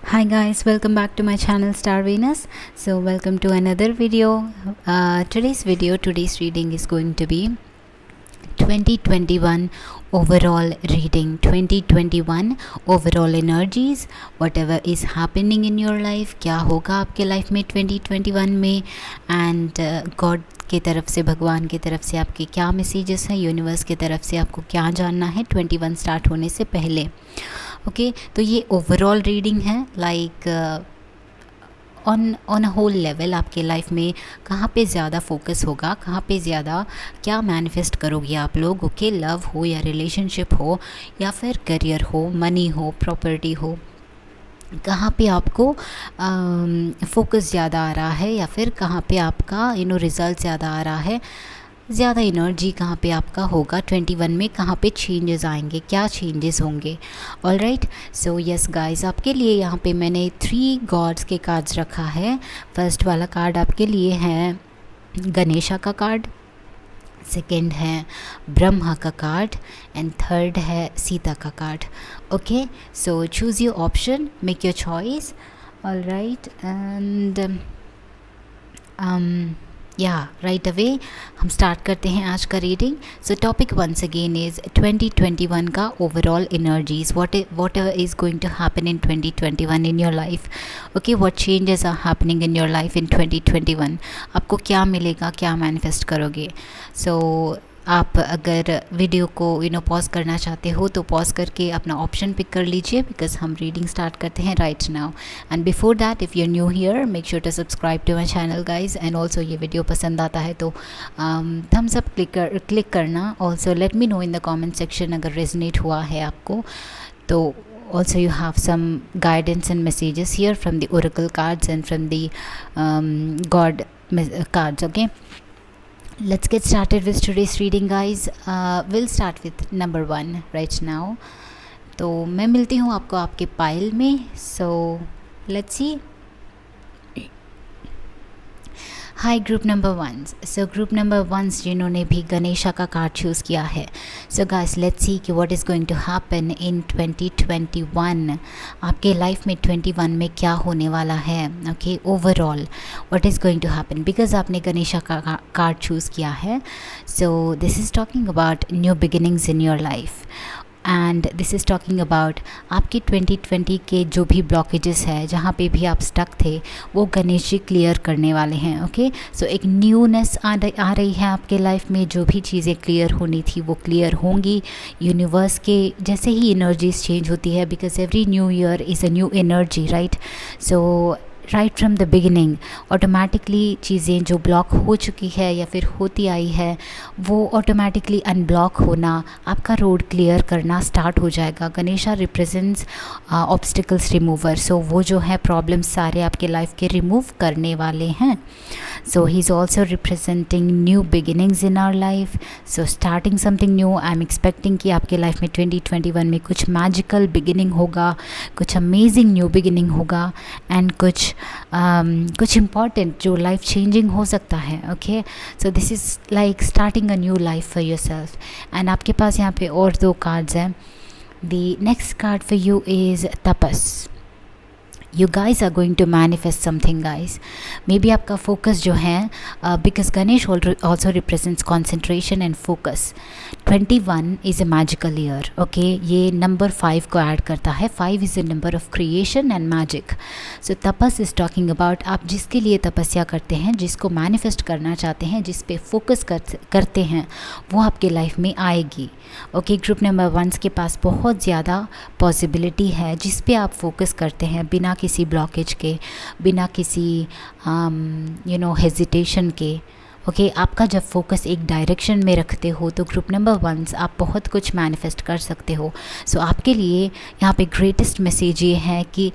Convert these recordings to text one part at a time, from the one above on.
Hi guys, welcome back to my channel Star Venus. So welcome to another video. Today's reading is going to be 2021 overall reading. 2021 overall energies, whatever is happening in your life, क्या होगा आपके life में 2021 में, and God की तरफ से, भगवान की तरफ से आपके क्या मैसेजेस हैं, यूनिवर्स की तरफ से आपको क्या जानना है 21 स्टार्ट होने से पहले. ओके तो ये ओवरऑल रीडिंग है, like on a whole level आपके लाइफ में कहाँ पे ज़्यादा फोकस होगा, कहाँ पे ज़्यादा क्या मैनिफेस्ट करोगे आप लोग. ओके लव हो या रिलेशनशिप हो या फिर करियर हो, मनी हो, प्रॉपर्टी हो, कहाँ पे आपको फोकस ज़्यादा आ रहा है या फिर कहाँ पे आपका रिज़ल्ट ज़्यादा आ रहा है, ज़्यादा एनर्जी कहाँ पे आपका होगा 21 में, कहाँ पे चेंजेस आएंगे, क्या चेंजेस होंगे. All right, so yes guys, आपके लिए यहाँ पे मैंने 3 गॉड्स के कार्ड्स रखा है. फर्स्ट वाला कार्ड आपके लिए है गणेशा का कार्ड, सेकेंड है ब्रह्मा का कार्ड एंड थर्ड है सीता का card. Okay so choose your option, make your choice. All right, and right away हम स्टार्ट करते हैं आज का reading. So topic once again is 2021 का overall energies, whatever is going to happen in 2021 in your life. Okay what changes are happening in your life in 2021, आपको क्या मिलेगा, क्या मैनिफेस्ट करोगे. सो आप अगर वीडियो को पॉज करना चाहते हो तो पॉज करके अपना ऑप्शन पिक कर लीजिए, बिकॉज हम रीडिंग स्टार्ट करते हैं right now. And before that, if you are new here, make sure to subscribe to my channel guys. And also ये वीडियो पसंद आता है तो थम्स अप क्लिक करना. Also let me know in the comment section अगर resonate हुआ है आपको. तो also you have some guidance and messages here from the oracle cards and from the god cards. Okay, let's get started with today's reading guys. We'll start with number 1 right now. तो मैं मिलती हूँ आपको आपके pile में. so let's see. High group number 1. So group number 1 जिन्होंने भी गणेशा का कार्ड चूज़ किया है. सो गाइस लेट्स सी कि what is going to happen in 2021. आपके लाइफ में 21 में क्या होने वाला है. Okay overall what is going to happen, because आपने गणेशा का कार्ड चूज़ किया है. So this is talking about new beginnings in your life and this is talking about आपकी 2020 के जो भी ब्लॉकेजेस है, जहाँ पे भी आप स्टक थे, वो गणेश जी क्लियर करने वाले हैं. ओके सो एक न्यूनेस आ रही है आपके लाइफ में. जो भी चीज़ें क्लियर होनी थी वो क्लियर होंगी. यूनिवर्स के जैसे ही एनर्जीज चेंज होती है, because every new year is a new energy right. So right from the beginning automatically चीज़ें जो ब्लॉक हो चुकी है या फिर होती आई है, वो ऑटोमेटिकली अनब्लॉक होना, आपका रोड क्लियर करना स्टार्ट हो जाएगा. Ganesha represents obstacles remover. So वो जो है प्रॉब्लम्स सारे आपके लाइफ के रिमूव करने वाले हैं. So he is also representing new beginnings in our life. So starting something new. I am expecting कि आपके लाइफ में 2021 में कुछ मैजिकल बिगिनिंग होगा, कुछ अमेजिंग न्यू बिगिनिंग होगा एंड कुछ इम्पॉर्टेंट जो लाइफ चेंजिंग हो सकता है. Okay so this is like starting a new life for yourself. And आपके पास यहाँ पे और 2 कार्ड्स हैं. The next card for you is Tapas. You guys are going to manifest something guys. Maybe आपका focus जो है, because Ganesh also represents concentration and focus. 21 is a magical year. Okay, ये number 5 को add करता है. 5 is a number of creation and magic. So tapas is talking about आप जिसके लिए तपस्या करते हैं, जिसको manifest करना चाहते हैं, जिस पे focus करते हैं, वो आपके लाइफ में आएगी. ओके ग्रुप नंबर 1 के पास बहुत ज़्यादा पॉसिबिलिटी है जिस पे आप फोकस करते हैं, बिना किसी ब्लॉकेज के, बिना किसी हेजिटेशन के. ओके आपका जब फोकस एक डायरेक्शन में रखते हो तो ग्रुप नंबर 1 आप बहुत कुछ मैनिफेस्ट कर सकते हो. सो आपके लिए यहाँ पे ग्रेटेस्ट मैसेज ये है कि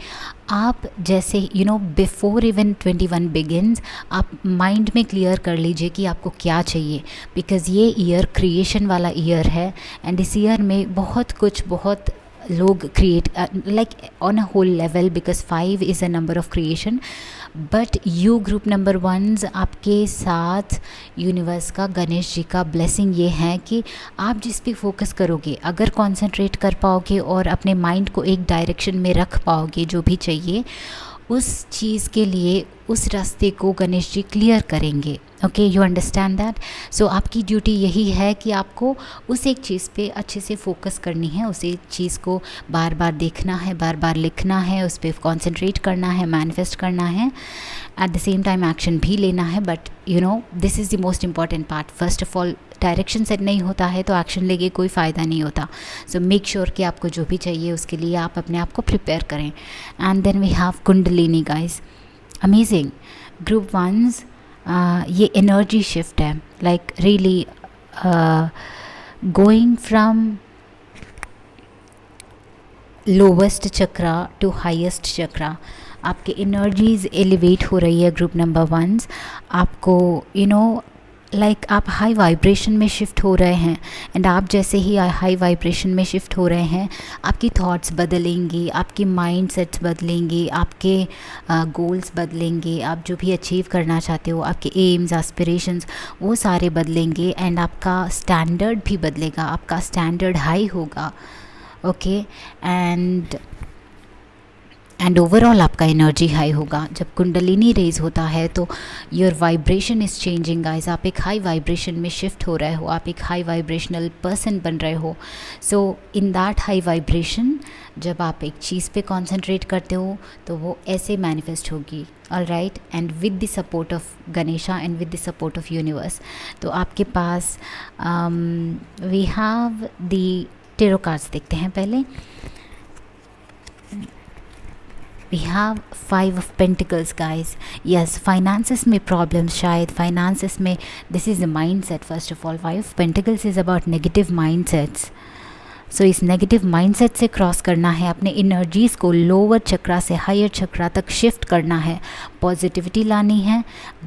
आप जैसे बिफोर इवन 21 बिगिनस, आप माइंड में क्लियर कर लीजिए कि आपको क्या चाहिए, बिकॉज़ ये ईयर क्रिएशन वाला ईयर है. एंड इस ईयर में बहुत कुछ बहुत लोग create like on a whole level, because 5 is a number of creation. But you group number once, आपके साथ यूनिवर्स का, गणेश जी का ब्लेसिंग ये है कि आप जिस पे फोकस करोगे, अगर कंसंट्रेट कर पाओगे और अपने माइंड को एक डायरेक्शन में रख पाओगे जो भी चाहिए, उस चीज़ के लिए उस रास्ते को गणेश जी क्लियर करेंगे. Okay, you understand that. So आपकी ड्यूटी यही है कि आपको उस एक चीज़ पे अच्छे से फोकस करनी है, उस एक चीज़ को बार बार देखना है, बार बार लिखना है, उस पर कॉन्सेंट्रेट करना है, मैनिफेस्ट करना है. Eight the same time action भी लेना है. But you know this is the most important part. First of all, direction set नहीं होता है तो एक्शन लेके कोई फ़ायदा नहीं होता. सो मेक श्योर कि आपको जो भी चाहिए उसके लिए आप अपने आप को प्रिपेयर करें. And then we have kundalini guys. Amazing. Group ones, ये एनर्जी शिफ्ट है, like really going from lowest chakra to highest chakra. आपके एनर्जीज एलिवेट हो रही है ग्रुप नंबर वंस. आपको यू नो लाइक आप हाई वाइब्रेशन में शिफ्ट हो रहे हैं. एंड आप जैसे ही हाई वाइब्रेशन में शिफ्ट हो रहे हैं, आपकी थॉट्स बदलेंगी, आपकी माइंड सेट्स बदलेंगे, आपके गोल्स बदलेंगे, आप जो भी अचीव करना चाहते हो, आपके एम्स, एस्पिरेशंस, वो सारे बदलेंगे. एंड आपका स्टैंडर्ड भी बदलेगा, आपका स्टैंडर्ड हाई होगा. ओके, एंड ओवरऑल आपका एनर्जी हाई होगा. जब कुंडलिनी रेज होता है तो your vibration is changing guys. आप एक हाई वाइब्रेशन में शिफ्ट हो रहे हो, आप एक हाई वाइब्रेशनल पर्सन बन रहे हो. सो इन दैट हाई वाइब्रेशन, जब आप एक चीज़ पे कॉन्सेंट्रेट करते हो तो वो ऐसे मैनिफेस्ट होगी. All right. And with the support of Ganesha and with the support of universe. तो आपके पास we have the tarot cards. देखते हैं पहले. We have 5 of Pentacles guys. Yes, finances में problems शायद, finances में this is a mindset first of all. 5 of Pentacles is about negative mindsets. So इस नेगेटिव माइंडसेट से क्रॉस करना है, अपने एनर्जीज़ को लोअर चक्रा से हायर चक्रा तक शिफ्ट करना है, पॉजिटिविटी लानी है.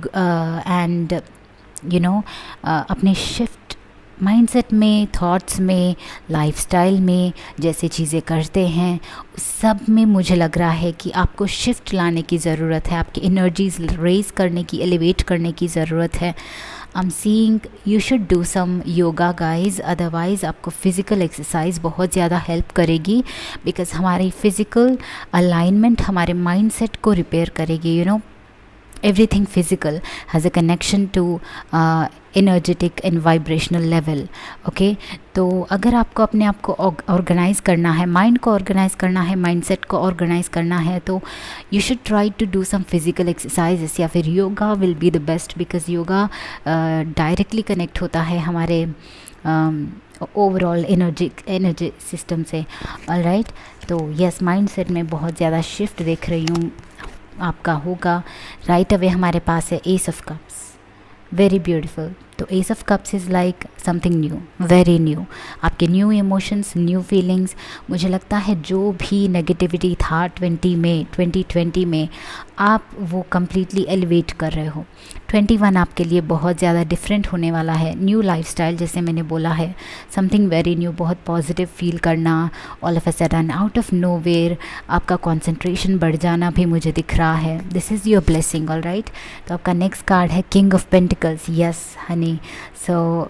एंड यू नो अपने शिफ्ट माइंडसेट में, थॉट्स में, लाइफस्टाइल में, जैसे चीज़ें करते हैं सब में मुझे लग रहा है कि आपको शिफ्ट लाने की ज़रूरत है, आपकी एनर्जीज रेज करने की, एलिवेट करने की ज़रूरत है. I am seeing you should do some yoga guys, otherwise आपको फ़िज़िकल एक्सरसाइज बहुत ज़्यादा हेल्प करेगी. बिकॉज हमारी फ़िज़िकल अलाइनमेंट हमारे माइंडसेट को रिपेयर करेगी. You know everything physical has a connection to energetic and vibrational level. okay, तो अगर आपको अपने आप को ऑर्गेनाइज करना है, माइंड को ऑर्गेनाइज करना है, माइंडसेट को ऑर्गेनाइज करना है, तो you should try to do some physical exercises या फिर yoga will be the best. Because yoga directly connect होता है हमारे ओवरऑल एनर्जी सिस्टम से. ऑलराइट. तो यस, माइंडसेट में बहुत ज़्यादा शिफ्ट देख रही हूँ आपका होगा. राइट अवे हमारे पास है ace of cups. Very beautiful. तो ace of cups is like something new, very new. आपके न्यू इमोशंस, न्यू फीलिंग्स. मुझे लगता है जो भी नेगेटिविटी था 2020 में आप वो कम्प्लीटली एलिवेट कर रहे हो. 21 आपके लिए बहुत ज़्यादा डिफरेंट होने वाला है. न्यू लाइफस्टाइल जैसे मैंने बोला है, समथिंग वेरी न्यू, बहुत पॉजिटिव फील करना. All of a sudden out of nowhere आपका कंसंट्रेशन बढ़ जाना भी मुझे दिख रहा है. This is your blessing. All right. तो आपका नेक्स्ट कार्ड है king of pentacles. Yes honey. So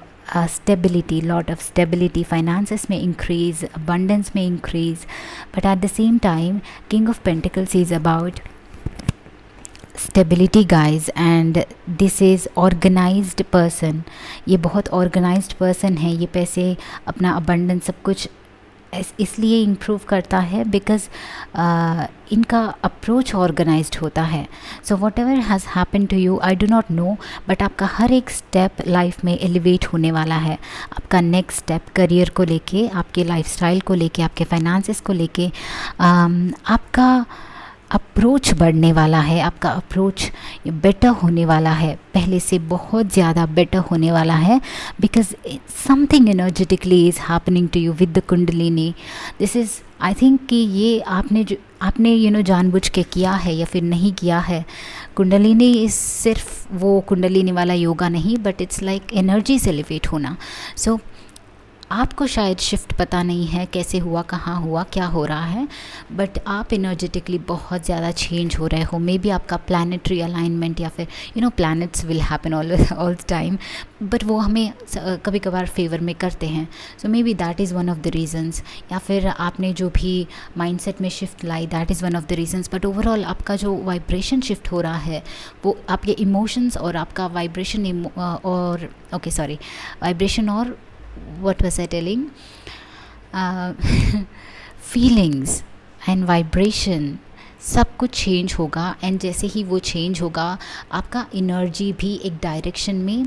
stability, lot of stability, finances में इंक्रीज, अबंडेंस में increase. But at the same time king of pentacles is about stability guys. And this is organised person. ये बहुत organised person है. ये पैसे, अपना abundance, सब कुछ इसलिए इम्प्रूव करता है बिकॉज इनका अप्रोच ऑर्गेनाइज्ड होता है. So whatever has happen to you I do not know, but आपका हर एक स्टेप लाइफ में एलिवेट होने वाला है. आपका नेक्स्ट स्टेप करियर को लेके, आपके लाइफस्टाइल को लेके, आपके फाइनेंसेस को लेके आपका अप्रोच बढ़ने वाला है. आपका अप्रोच बेटर होने वाला है, पहले से बहुत ज़्यादा बेटर होने वाला है. Because something energetically is happening to you with the kundalini. This is I think कि ये आपने यू नो जानबूझ के किया है या फिर नहीं किया है. कुंडलिनी इज़ सिर्फ वो कुंडलिनी वाला योगा नहीं, बट इट्स लाइक एनर्जी से एलिवेट होना. सो आपको शायद शिफ्ट पता नहीं है कैसे हुआ, कहाँ हुआ, क्या हो रहा है, बट आप एनर्जेटिकली बहुत ज़्यादा चेंज हो रहे हो। मे बी आपका प्लानिटरी अलाइनमेंट या फिर planets will happen all time, but वो हमें कभी कभार फेवर में करते हैं। So maybe that is one of the reasons, या फिर आपने जो भी माइंडसेट में शिफ्ट लाई, that is one of the reasons. But overall आपका जो वाइब्रेशन शिफ्ट हो रहा है वो आपके इमोशंस और आपका वाइब्रेशन और वाइब्रेशन और what was I telling? Feelings and vibration सब कुछ चेंज होगा, एंड जैसे ही वो चेंज होगा आपका एनर्जी भी एक डायरेक्शन में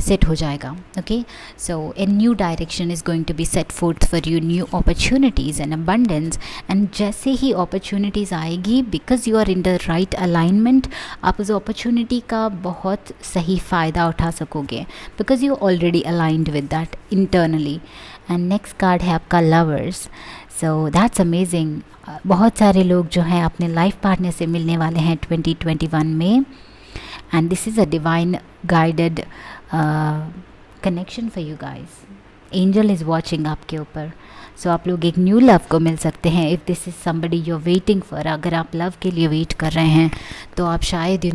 सेट हो जाएगा। Okay, so a new direction is going to be set forth for you, new opportunities and abundance. And जैसे ही अपॉर्चुनिटीज़ आएगी, because you are in the right alignment, आप उस अपॉर्चुनिटी का बहुत सही फ़ायदा उठा सकोगे, because you already aligned with that internally. And next card है आपका लवर्स। So that's amazing. बहुत सारे लोग जो हैं अपने लाइफ पार्टनर से मिलने वाले हैं 2021 में, and this is a divine guided connection for you guys. Angel is watching आपके ऊपर। सो आप लोग एक न्यू लव को मिल सकते हैं if this is somebody you are waiting for. अगर आप लव के लिए वेट कर रहे हैं तो आप शायद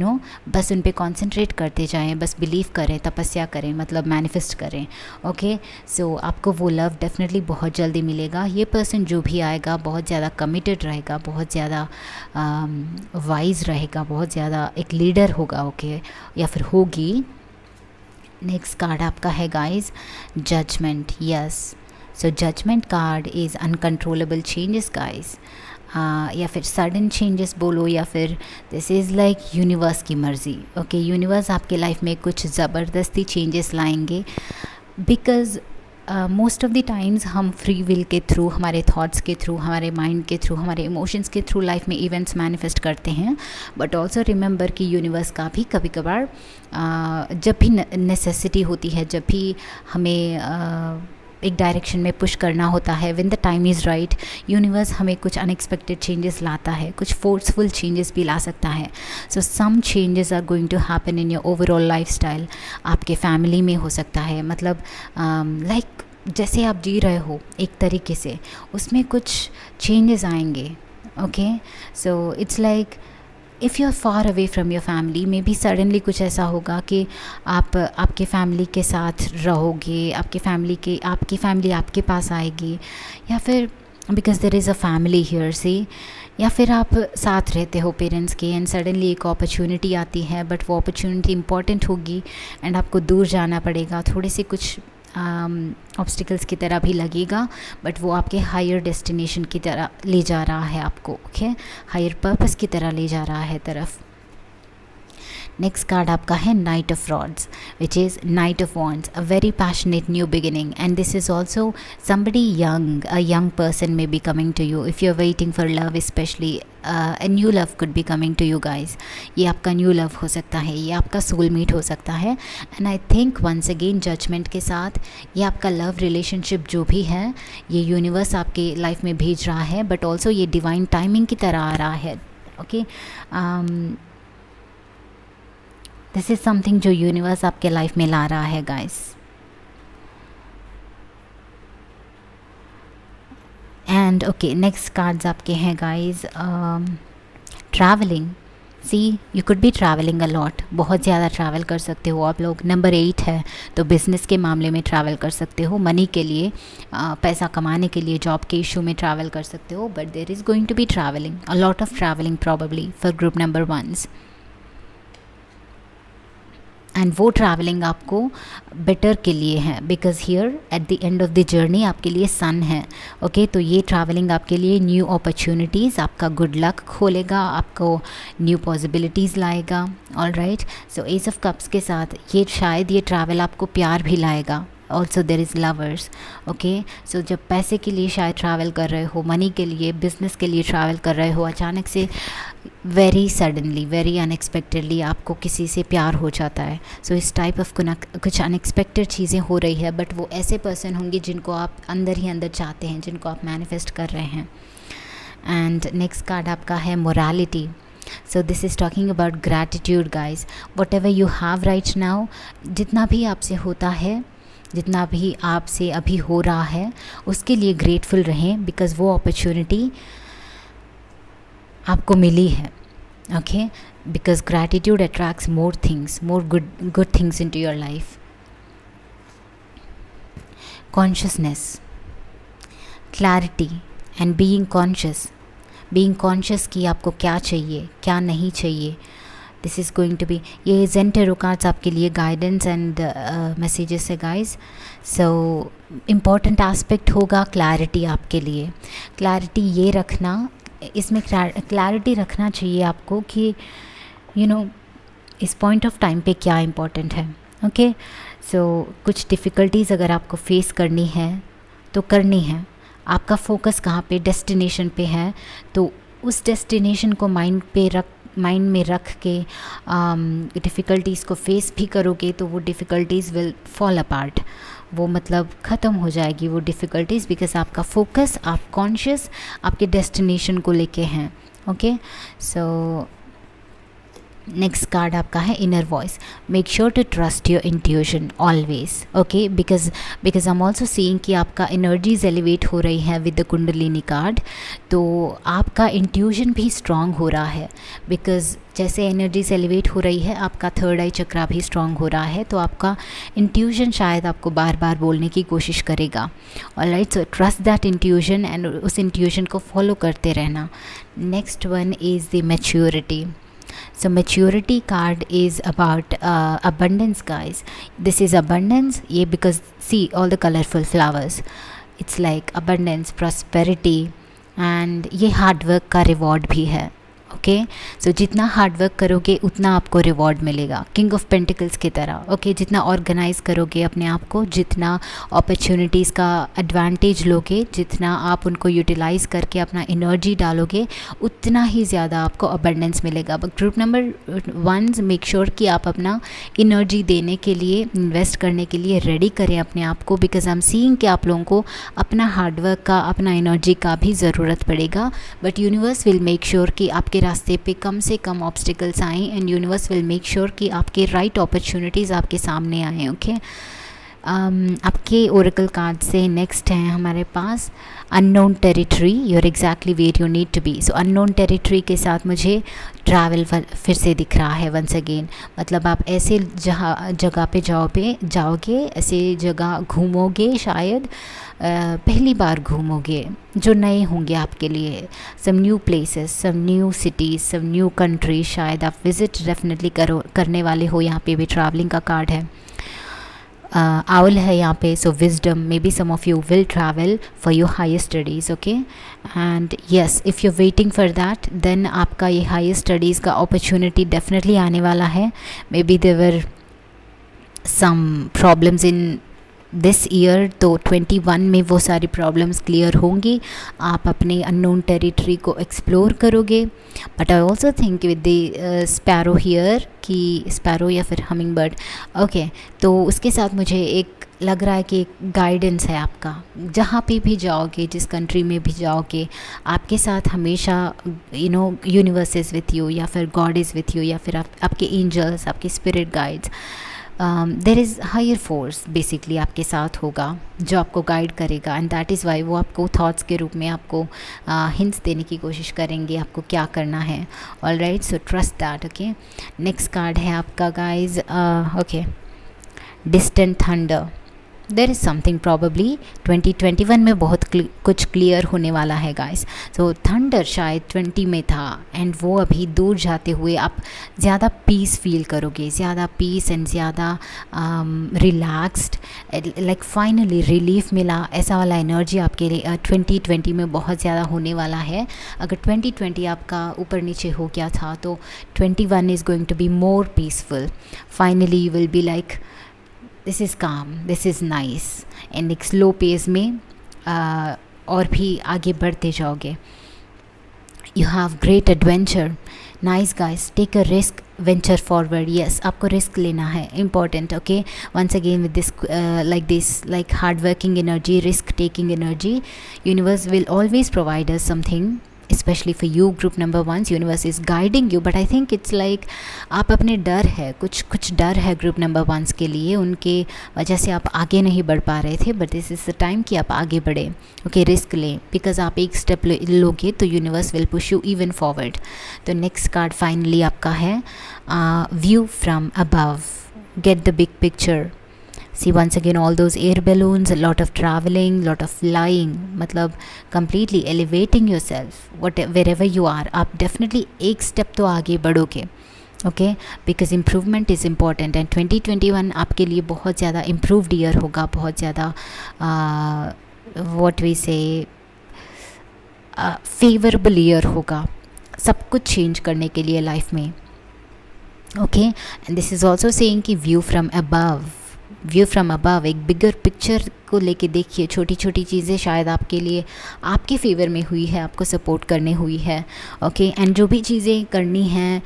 बस उन पे कॉन्सेंट्रेट करते जाएं, बस बिलीव करें, तपस्या करें, मतलब मैनिफेस्ट करें। ओके, सो आपको वो लव डेफिनेटली बहुत जल्दी मिलेगा। ये पर्सन जो भी आएगा बहुत ज़्यादा कमिटेड रहेगा, बहुत ज़्यादा वाइज रहेगा, बहुत ज़्यादा एक लीडर होगा। ओके, या फिर होगी। नेक्स्ट कार्ड आपका है guys judgement. Yes, so judgement card is uncontrollable changes guys, या फिर सडन चेंजेस बोलो, या फिर दिस इज़ लाइक यूनिवर्स की मर्ज़ी। ओके, यूनिवर्स आपके लाइफ में कुछ ज़बरदस्ती चेंजेस लाएंगे, because most of the times हम फ्री विल के थ्रू, हमारे थॉट्स के थ्रू, हमारे माइंड के थ्रू, हमारे इमोशंस के थ्रू लाइफ में इवेंट्स मैनिफेस्ट करते हैं। बट ऑल्सो रिमेंबर कि यूनिवर्स का भी कभी कभार जब भी नेसेसिटी होती है, जब भी हमें एक डायरेक्शन में पुश करना होता है, when the time is right, universe हमें कुछ अनएक्सपेक्टेड चेंजेस लाता है, कुछ फोर्सफुल चेंजेस भी ला सकता है। So some changes are going to happen in your overall lifestyle. आपके फैमिली में हो सकता है, मतलब लाइक जैसे आप जी रहे हो एक तरीके से, उसमें कुछ चेंजेस आएंगे। Okay, so it's like if you are far away from your family, maybe suddenly कुछ ऐसा होगा कि आप आपके फैमिली के साथ रहोगे, आपकी फैमिली आपके पास आएगी, या फिर because there is a family here से, या फिर आप साथ रहते हो पेरेंट्स के, एंड सडनली एक अपॉर्चुनिटी आती है, बट वो अपॉर्चुनिटी इंपॉर्टेंट होगी एंड आपको दूर जाना पड़ेगा, थोड़े से कुछ ऑब्स्टिकल्स की तरह भी लगेगा, बट वो आपके हायर डेस्टिनेशन की तरह ले जा रहा है आपको। ओके, हायर पर्पस की तरह ले जा रहा है तरफ। नेक्स्ट कार्ड आपका है knight of rods, which is night of wands, a very passionate new beginning, and this is also somebody young, a young person may be coming to you if you're waiting for love, especially a new love could be coming to you guys. ये आपका new love हो सकता है, ये आपका soulmate हो सकता है, and I think once again judgement के साथ ये आपका लव रिलेशनशिप जो भी है, ये यूनिवर्स आपके लाइफ में भेज रहा है, बट ऑल्सो ये डिवाइन टाइमिंग की तरह आ रहा है। ओके, दिस इज़ समथिंग जो यूनिवर्स आपके लाइफ में ला रहा है guys. And okay, next cards आपके हैं guys travelling. See, you could be travelling a lot, बहुत ज़्यादा ट्रैवल कर सकते हो आप लोग। नंबर 8 है, तो बिज़नेस के मामले में ट्रैवल कर सकते हो, मनी के लिए, पैसा कमाने के लिए, जॉब के इशू में ट्रैवल कर सकते हो, but there is going to be travelling, a lot of travelling probably for group number 1s। And वो ट्रैवलिंग आपको बेटर के लिए है, because here at the end of the journey आपके लिए सन है। ओके, तो ये ट्रैवलिंग आपके लिए न्यू अपॉर्चुनिटीज़, आपका गुड लक खोलेगा, आपको न्यू पॉसिबिलिटीज़ लाएगा। All right, so S of cups के साथ ये शायद ये ट्रैवल आपको प्यार भी लाएगा। Also there is lovers. Okay, so जब पैसे के लिए शायद ट्रैवल कर रहे हो, मनी के लिए, बिजनेस के लिए ट्रैवल कर रहे हो, अचानक से वेरी सडनली, वेरी अनएक्सपेक्टेडली आपको किसी से प्यार हो जाता है। सो इस टाइप ऑफ कुछ अनएक्सपेक्टेड चीज़ें हो रही है, बट वो ऐसे पर्सन होंगे जिनको आप अंदर ही अंदर चाहते हैं, जिनको आप मैनिफेस्ट कर रहे हैं। एंड नेक्स्ट कार्ड आपका है morality. So this is talking about gratitude guys. Whatever you have right now, जितना भी आपसे होता है, जितना भी आपसे अभी हो रहा है उसके लिए ग्रेटफुल रहें, बिकॉज़ वो अपॉर्चुनिटी आपको मिली है. Okay, because gratitude attracts more things, more good things into your life. Consciousness, clarity and being conscious कि आपको क्या चाहिए क्या नहीं चाहिए. This is going to be, ये ज़ेन टैरो कार्ड्स आपके लिए गाइडेंस एंड मैसेजेस है गाइस. सो इम्पॉर्टेंट एस्पेक्ट होगा क्लैरिटी आपके लिए. क्लैरिटी ये रखना, इसमें क्लैरिटी रखना चाहिए आपको कि इस पॉइंट ऑफ टाइम पे क्या इम्पोर्टेंट है. ओके, सो कुछ डिफ़िकल्टीज़ अगर आपको फेस करनी है तो करनी है. आपका फोकस कहाँ पे, डेस्टिनेशन पे है, तो उस डेस्टिनेशन को माइंड में रख के डिफ़िकल्टीज़ को फेस भी करोगे तो वो डिफ़िकल्टीज़ विल फॉल अपार्ट. वो मतलब ख़त्म हो जाएगी वो डिफ़िकल्टीज़, बिकॉज आपका फोकस, आप कॉन्शियस आपके डेस्टिनेशन को लेके हैं. ओके, सो नेक्स्ट कार्ड आपका है inner voice. Make sure to trust your intuition always. Okay, because I am also seeing कि आपका एनर्जीज एलिवेट हो रही है विद द कुंडलिनी कार्ड. तो आपका इंट्यूशन भी स्ट्रांग हो रहा है, बिकॉज जैसे एनर्जीज एलिवेट हो रही है आपका थर्ड आई चक्रा भी स्ट्रांग हो रहा है. तो आपका इंट्यूशन शायद आपको बार बार बोलने की कोशिश करेगा. Alright, so trust that intuition and उस इंट्यूशन को फॉलो करते रहना. Next one is the maturity. So maturity card is about abundance, guys. This is abundance, yeah, because see all the colorful flowers. It's like abundance, prosperity, and ये hard work का reward भी है. Okay, सो जितना hard work करोगे उतना आपको reward मिलेगा, king of pentacles की तरह. ओके, जितना ऑर्गेनाइज करोगे अपने आप को, जितना अपॉर्चुनिटीज़ का एडवांटेज लोगे, जितना आप उनको यूटिलाइज़ करके अपना एनर्जी डालोगे, उतना ही ज़्यादा आपको अबंडेंस मिलेगा. But group number 1, make sure कि आप अपना एनर्जी देने के लिए, इन्वेस्ट करने के लिए रेडी करें अपने आप को, बिकॉज आई एम सीइंग कि आप लोगों को अपना हार्डवर्क का, अपना एनर्जी का भी ज़रूरत पड़ेगा. But universe will make sure कि आपके रास्ते पे कम से कम ऑब्स्टिकल्स आएँ, and universe will make sure कि आपके राइट अपॉर्चुनिटीज़ आपके सामने आएँ. ओके, आपके ओरेकल कार्ड से नेक्स्ट हैं हमारे पास unknown territory. You're exactly where you need to be. So unknown territory के साथ मुझे ट्रैवल फिर से दिख रहा है वंस अगेन. मतलब आप ऐसे जगह पे जाओगे, ऐसे जगह घूमोगे, शायद पहली बार घूमोगे, जो नए होंगे आपके लिए. Some new places, some new cities, some new country शायद आप विज़िट डेफिनेटली करने वाले हो. यहाँ पे भी ट्रैवलिंग का कार्ड है. owl है यहाँ पे, so wisdom, maybe some of you will travel for your higher studies. okay, and yes, if you're waiting for that, then आपका ये higher studies का opportunity definitely आने वाला है. maybe there were some problems in this year, तो 21 में वो सारी प्रॉब्लम्स क्लियर होंगी. आप अपने अननोन टेरिटरी को एक्सप्लोर करोगे. But I also think with the sparrow here, कि स्पैरो या फिर हमिंग बर्ड. ओके, तो उसके साथ मुझे एक लग रहा है कि एक गाइडेंस है आपका. जहाँ पे भी जाओगे, जिस कंट्री में भी जाओगे, आपके साथ हमेशा यूनिवर्स इज़ विथ यू, या फिर गॉड इज़ विथ यू, या फिर आपके एंजल्स, आपके spirit guides, there is higher force basically आपके साथ होगा जो आपको गाइड करेगा. एंड दैट इज़ वाई वो आपको थॉट्स के रूप में आपको हिंट्स देने की कोशिश करेंगे आपको क्या करना है. Alright, so trust that. Okay, next card है आपका guys, okay, distant thunder. There is something probably 2021 में बहुत कुछ क्लियर होने वाला है गाइस. सो थंडर शायद 20 में था, एंड वो अभी दूर जाते हुए आप ज़्यादा पीस फील करोगे, ज़्यादा पीस एंड ज़्यादा रिलैक्स्ड, लाइक फाइनली रिलीफ मिला, ऐसा वाला एनर्जी आपके लिए 2020 में बहुत ज़्यादा होने वाला है. अगर 2020 आपका ऊपर नीचे हो गया था, तो 21 is going to be more peaceful. Finally you will be like this is calm, this is nice, and एक स्लो पेस में और भी आगे बढ़ते जाओगे. You have great adventure. Nice guys, take a risk, venture forward. Yes, आपको risk लेना है, important. Okay, once again with this hard working energy, risk taking energy, universe will always provide us something specially for you group number once, universe is guiding you, but I think it's like आप अपने डर है, कुछ डर है group number once के लिए, उनके वजह से आप आगे नहीं बढ़ पा रहे थे, but this is the time कि आप आगे बढ़े। ओके, रिस्क लें, बिकॉज आप एक स्टेप लोगे तो universe will push you even forward. तो नेक्स्ट कार्ड फाइनली आपका है view from above, get the big picture. See once again all those air balloons, a lot of traveling, lot of flying, मतलब completely elevating yourself wherever you are, आप definitely एक step तो आगे बढ़ोगे। Okay, because improvement is important and 2021 आपके लिए बहुत ज़्यादा इम्प्रूव्ड ईयर होगा, बहुत ज़्यादा what we say favourable year होगा सब कुछ चेंज करने के लिए लाइफ में। Okay, and this is also saying कि view from above, view from above, एक बिगर पिक्चर को लेके देखिए। छोटी छोटी चीज़ें शायद आपके लिए आपके फेवर में हुई है, आपको सपोर्ट करने हुई है। ओके, एंड जो भी चीज़ें करनी हैं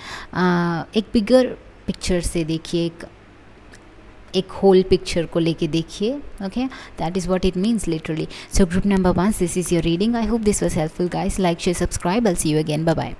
एक बिगर पिक्चर से देखिए, एक होल पिक्चर को लेके देखिए। Okay, that is what it means literally. So group number 1, this is your reading. I hope this was helpful guys. Like, share, subscribe. I see you again. Bye bye.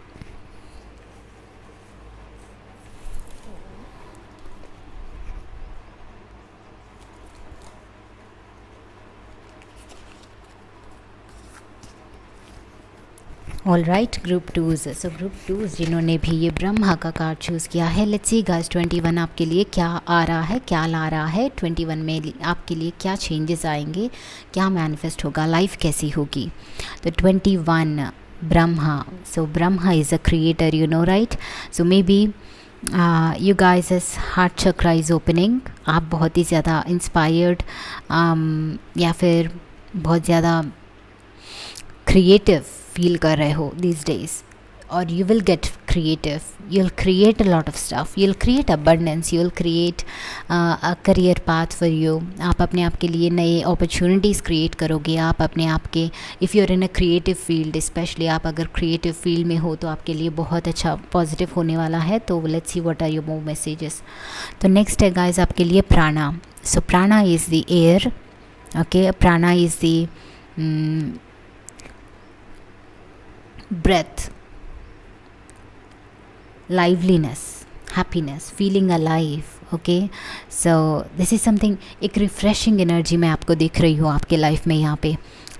All right, group 2s। So group 2s जिन्होंने भी ये ब्रह्मा का card choose किया है, let's see guys 21 आपके लिए क्या आ रहा है, क्या ला रहा है। 21 में आपके लिए क्या चेंजेस आएंगे, क्या मैनिफेस्ट होगा, लाइफ कैसी होगी। तो 21 Brahma, so Brahma is a creator, you know right. So maybe you guys is heart chakra is opening, आप बहुत ही ज़्यादा इंस्पायर्ड या फिर बहुत ज़्यादा क्रिएटिव फील कर रहे हो these days, और you will get creative, you'll create a lot of stuff, you'll create abundance, you'll create a career path for you। आप अपने आप के लिए नए opportunities create करोगे। आप अपने आप के if you're in a creative field, especially आप अगर creative field में हो तो आपके लिए बहुत अच्छा positive होने वाला है। तो let's see what are your more messages। तो next है guys आपके लिए प्राणा। so prana is the air, okay, prana is the breath, liveliness, happiness, feeling alive। okay, so this is something, एक refreshing energy मैं आपको देख रही हूँ आपके लाइफ में यहाँ पे।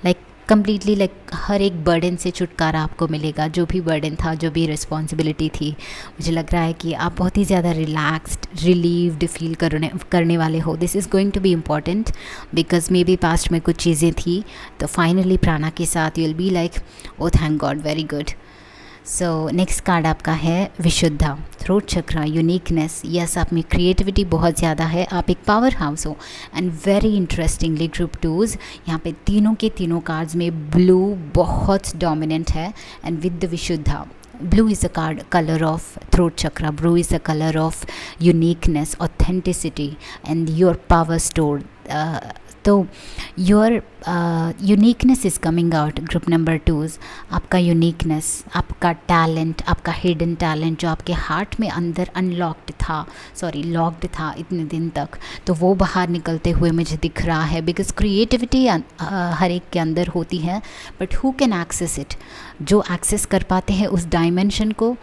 like completely like हर एक बर्डन से छुटकारा आपको मिलेगा। जो भी बर्डन था, जो भी रिस्पॉन्सिबिलिटी थी, मुझे लग रहा है कि आप बहुत ही ज़्यादा रिलैक्स्ड, रिलीव्ड फील करने वाले हो। This is going to be important because maybe past में कुछ चीज़ें थी, तो फाइनली प्राणा के साथ you will be like oh thank God, very good. So next card आपका है Vishuddha, throat chakra, uniqueness. Yes, आप में क्रिएटिविटी बहुत ज़्यादा है, आप एक पावर हाउस हो। And very interestingly group 2s यहाँ पे तीनों के तीनों कार्ड्स में ब्लू बहुत डोमिनेंट है। And with the Vishuddha, blue is the color of throat chakra, blue is the color of uniqueness, authenticity and your power stored। तो your uniqueness is coming out group number 2s। आपका uniqueness, आपका talent, आपका hidden talent जो आपके heart में अंदर locked था इतने दिन तक, तो वो बाहर निकलते हुए मुझे दिख रहा है। बिकॉज क्रिएटिविटी हर एक के अंदर होती है, but who can access it, जो एक्सेस कर पाते हैं उस डायमेंशन को,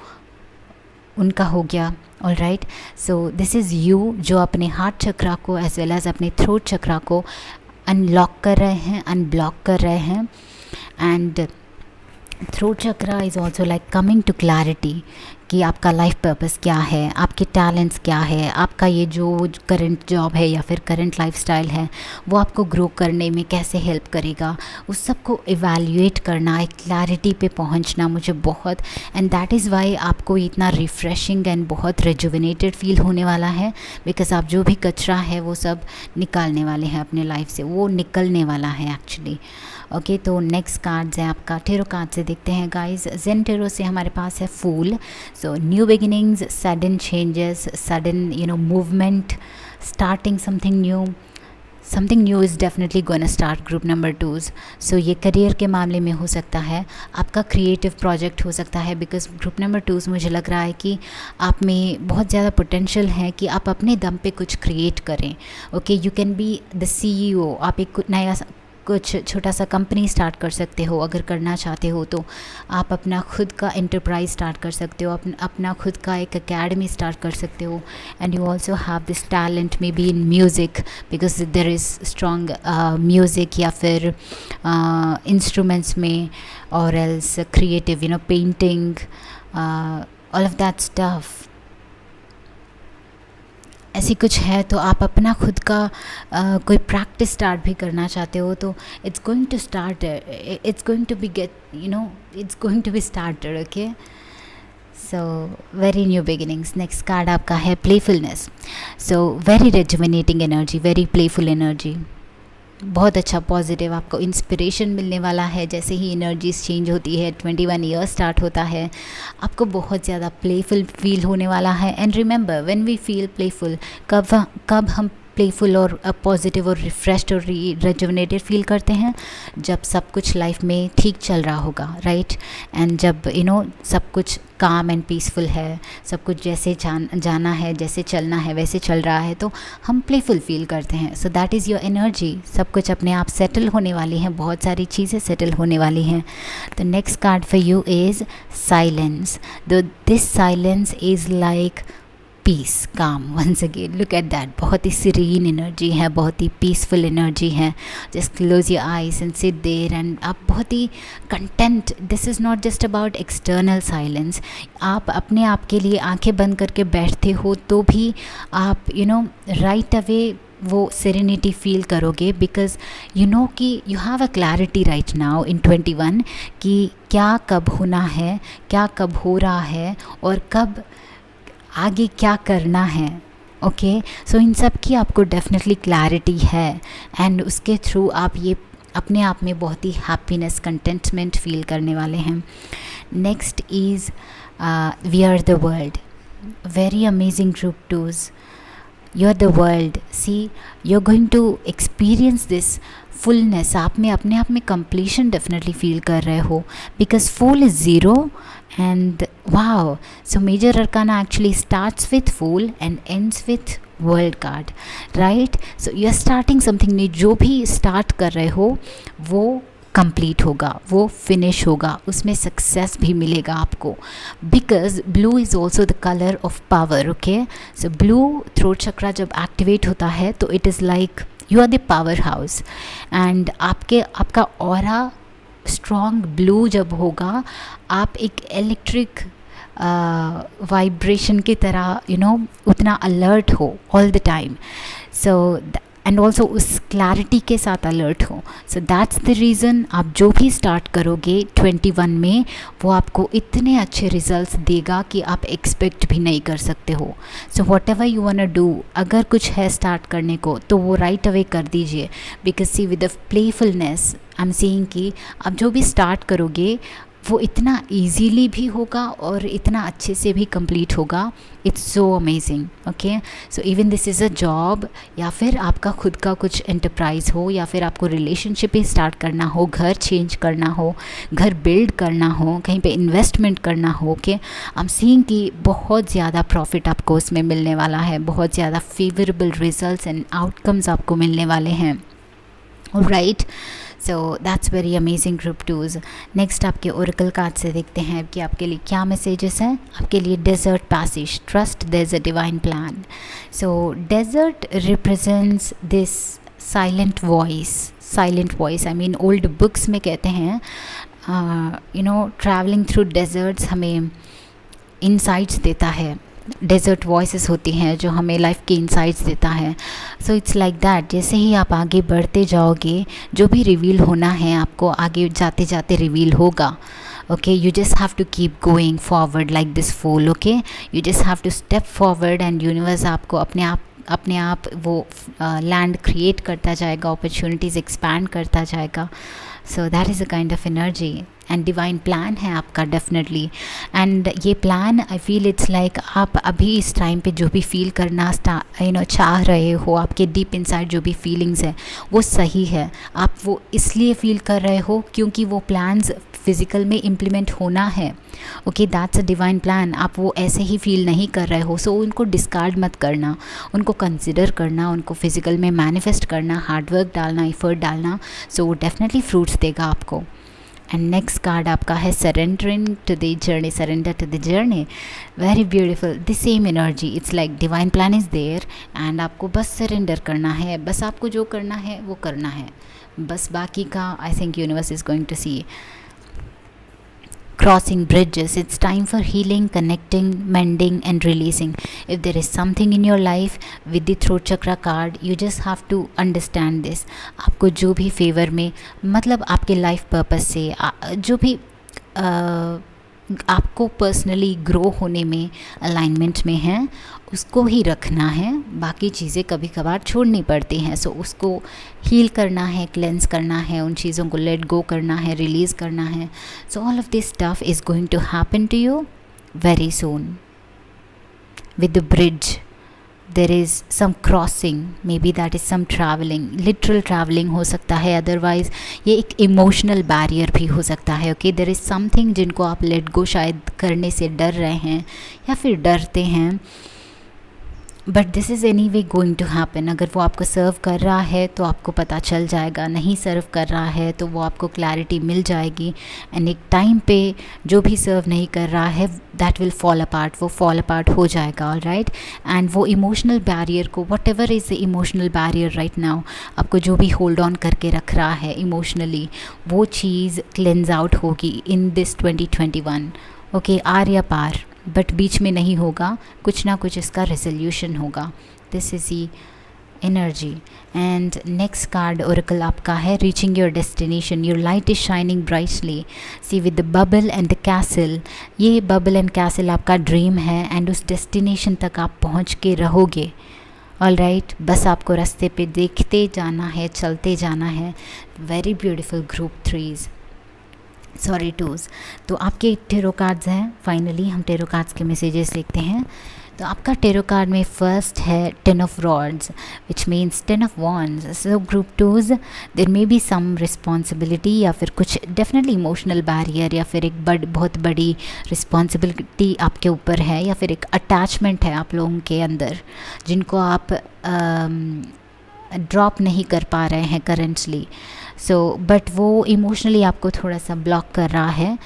उनका हो गया। All right, so this is you जो अपने हार्ट चक्रा को एज वेल एज अपने थ्रोट चक्रा को अनलॉक कर रहे हैं, अनब्लॉक कर रहे हैं। And throat chakra is also like coming to clarity कि आपका लाइफ पर्पस क्या है, आपके टैलेंट्स क्या है, आपका ये जो करंट जॉब है या फिर करंट लाइफस्टाइल है वो आपको ग्रो करने में कैसे हेल्प करेगा, उस सब को इवैल्यूएट करना, एक क्लैरिटी पे पहुंचना मुझे बहुत, एंड दैट इज़ वाई आपको इतना रिफ़्रेशिंग एंड बहुत रेजुविनेटेड फील होने वाला है। बिकॉज आप जो भी कचरा है वो सब निकालने वाले हैं अपने लाइफ से, वो निकलने वाला है एक्चुअली। ओके, तो नेक्स्ट कार्ड्स है आपका टेरो कार्ड से देखते हैं गाइज। जेन टेरो से हमारे पास है fool. So new beginnings, sudden changes, sudden movement, starting something new is definitely gonna start group number 2s। सो ये करियर के मामले में हो सकता है, आपका क्रिएटिव प्रोजेक्ट हो सकता है। बिकॉज ग्रुप नंबर 2s मुझे लग रहा है कि आप में बहुत ज़्यादा पोटेंशियल है कि आप अपने दम पे कुछ क्रिएट करें। Okay, you can be the CEO, आप एक नया कुछ छोटा सा कंपनी स्टार्ट कर सकते हो अगर करना चाहते हो तो। आप अपना खुद का एंटरप्राइज स्टार्ट कर सकते हो, अपना खुद का एक एकेडमी स्टार्ट कर सकते हो। And you also have this talent may be in music, because there is strong music या फिर इंस्ट्रूमेंट्स में, और else creative, painting, all of that stuff. ऐसी कुछ है तो आप अपना खुद का कोई प्रैक्टिस स्टार्ट भी करना चाहते हो तो it's going to start, it's going to be it's going to be started. Okay, so very new beginnings. Next card आपका है playfulness. So very rejuvenating energy, very playful energy, बहुत अच्छा पॉजिटिव आपको इंस्पिरेशन मिलने वाला है। जैसे ही एनर्जीज चेंज होती है, 21 ईयर स्टार्ट होता है, आपको बहुत ज़्यादा प्लेफुल फील होने वाला है। And remember, when we feel playful, कब हम प्लेफुल और पॉजिटिव और रिफ्रेश्ड और रेजुविनेटेड फील करते हैं, जब सब कुछ लाइफ में ठीक चल रहा होगा, राइट। एंड जब सब कुछ काम एंड पीसफुल है, सब कुछ जैसे जाना है, जैसे चलना है वैसे चल रहा है, तो हम प्लेफुल फील करते हैं। So that is your energy. सब कुछ अपने आप सेटल होने वाली हैं, बहुत सारी चीज़ें सेटल होने वाली हैं। तो next card for you is silence. This silence is like peace, calm. Once again look at that, बहुत ही सीरीन एनर्जी है, बहुत ही पीसफुल एनर्जी है। Just close your eyes and sit there and आप बहुत ही content. This is not just about external silence. आप अपने आप के लिए आंखें बंद करके बैठते हो तो भी आप राइट अवे वो सेरेनिटी फील करोगे, बिकॉज कि you have a clarity right now in 21 कि क्या कब होना है, क्या कब हो रहा है और कब आगे क्या करना है। ओके, सो इन सब की आपको डेफिनेटली क्लैरिटी है एंड उसके थ्रू आप ये अपने आप में बहुत ही हैप्पीनेस, कंटेंटमेंट फील करने वाले हैं। Next is we are the world, very amazing group twos. You are the world, see you are going to experience this fullness. आप में अपने आप में कंप्लीशन डेफिनेटली फील कर रहे हो, because fool is zero and wow, so major arcana actually starts with fool and ends with world card, right? So you are starting something new. जो भी start कर रहे हो वो complete होगा, वो finish होगा, उसमें success भी मिलेगा आपको, because blue is also the color of power. Okay, so blue throat chakra जब activate होता है तो it is like you are the power house and आपका aura स्ट्रॉन्ग ब्लू जब होगा, आप एक इलेक्ट्रिक वाइब्रेशन की तरह उतना अलर्ट हो all the time. So and also उस क्लैरिटी के साथ अलर्ट हो। सो दैट्स द रीज़न आप जो भी स्टार्ट करोगे 21 में वो आपको इतने अच्छे रिजल्ट्स देगा कि आप एक्सपेक्ट भी नहीं कर सकते हो। So whatever you want to do, अगर कुछ है स्टार्ट करने को तो वो राइट अवे कर दीजिए, because see with the playfulness I am saying कि आप जो भी स्टार्ट करोगे वो इतना इजीली भी होगा और इतना अच्छे से भी कंप्लीट होगा। It's so amazing. Okay, so even this is a job या फिर आपका खुद का कुछ एंटरप्राइज हो या फिर आपको रिलेशनशिप ही स्टार्ट करना हो, घर चेंज करना हो, घर बिल्ड करना हो, कहीं पे इन्वेस्टमेंट करना हो। ओके, आई एम सीइंग कि बहुत ज़्यादा प्रॉफिट आपको उसमें मिलने वाला है, बहुत ज़्यादा फेवरेबल रिजल्ट्स एंड आउटकम्स आपको मिलने वाले हैं। Right, so that's very amazing group twos. Next आपके ओरेकल कार्ड से देखते हैं कि आपके लिए क्या मैसेजेस हैं। आपके लिए desert passage, trust there is a divine plan. So desert represents this silent voice. I mean old books में कहते हैं ट्रैवलिंग थ्रू डेजर्ट्स हमें इनसाइट्स देता है। डेजर्ट वॉइसेस होती हैं जो हमें लाइफ के इंसाइट्स देता है। सो इट्स लाइक दैट, जैसे ही आप आगे बढ़ते जाओगे जो भी रिवील होना है आपको आगे जाते जाते रिवील होगा। Okay, you just have to keep going forward like this fool. Okay, you just have to step forward and universe आपको अपने आप वो लैंड क्रिएट करता जाएगा, अपॉर्चुनिटीज़ एक्सपैंड करता जाएगा। सो that is a kind of energy and divine plan है आपका डेफिनेटली। एंड ये plan I feel it's like आप अभी इस टाइम पे जो भी फील करना चाह रहे हो, आपके डीप इनसाइड जो भी फीलिंग्स है वो सही है। आप वो इसलिए फील कर रहे हो क्योंकि वो प्लान्स फिज़िकल में इम्प्लीमेंट होना है, okay, that's a divine plan. आप वो ऐसे ही फील नहीं कर रहे हो, सो उनको डिस्कार्ड मत करना, उनको कंसिडर करना, उनको फिज़िकल में मैनिफेस्ट करना, हार्डवर्क डालना, एफर्ट डालना, सो वो डेफिनेटली फ्रूट्स देगा आपको। एंड नेक्स्ट कार्ड आपका है surrendering to the journey, surrender to the journey. Very beautiful, the same energy, it's like divine plan is there and आपको बस सरेंडर करना है, बस आपको जो करना है वो करना है, बस बाकी का I think universe is going to see. Crossing bridges, it's time for healing, connecting, mending and releasing. If there is something in your life with the throat chakra card, you just have to understand this. आपको जो भी favour में, मतलब आपके life purpose से जो भी आपको पर्सनली ग्रो होने में अलाइनमेंट में है, उसको ही रखना है, बाकी चीज़ें कभी कभार छोड़नी पड़ती हैं। सो उसको हील करना है, क्लेंस करना है, उन चीज़ों को लेट गो करना है, रिलीज़ करना है। So all of this stuff is going to happen to you very soon. With the bridge there is some crossing, maybe that is some traveling, literal traveling हो सकता है, otherwise ये एक emotional barrier भी हो सकता है, okay, there is something जिनको आप let go शायद करने से डर रहे हैं या फिर डरते हैं, but this is anyway going to happen. अगर वो आपको सर्व कर रहा है तो आपको पता चल जाएगा, नहीं सर्व कर रहा है तो वो आपको क्लैरिटी मिल जाएगी। एंड एक टाइम पे जो भी सर्व नहीं कर रहा है दैट विल फॉल अपार्ट, वो फॉल अपार्ट हो जाएगा, ऑल राइट। एंड वो इमोशनल बैरियर को, what ever is the emotional barrier right now, आपको जो भी होल्ड ऑन करके रख रहा है इमोशनली, वो चीज़ क्लेंज आउट होगी इन दिस 2021, ओके, आर या पार, बट बीच में नहीं होगा, कुछ ना कुछ इसका रेजोल्यूशन होगा। This is the energy. And next card oracle आपका है reaching your destination, your light is shining brightly. See with the bubble and the castle, ये बबल एंड कैसल आपका ड्रीम है एंड उस डेस्टिनेशन तक आप पहुंच के रहोगे, ऑल राइट। बस आपको रास्ते पे देखते जाना है, चलते जाना है। Very beautiful group 3s, sorry 2s। तो आपके टेरो कार्ड्स हैं, फाइनली हम टेरो कार्ड्स के मैसेजेस लिखते हैं। तो आपका टेरो कार्ड में फर्स्ट है 10 of Rods, which means 10 of Wands। So group 2s there maybe some responsibility या फिर कुछ डेफिनेटली इमोशनल बैरियर या फिर एक बहुत बड़ी रिस्पॉन्सिबिलिटी आपके ऊपर है या फिर एक अटैचमेंट है आप लोगों के अंदर जिनको आप ड्रॉप नहीं कर पा रहे हैं करेंटली। सो बट वो इमोशनली आपको थोड़ा सा ब्लॉक कर रहा है।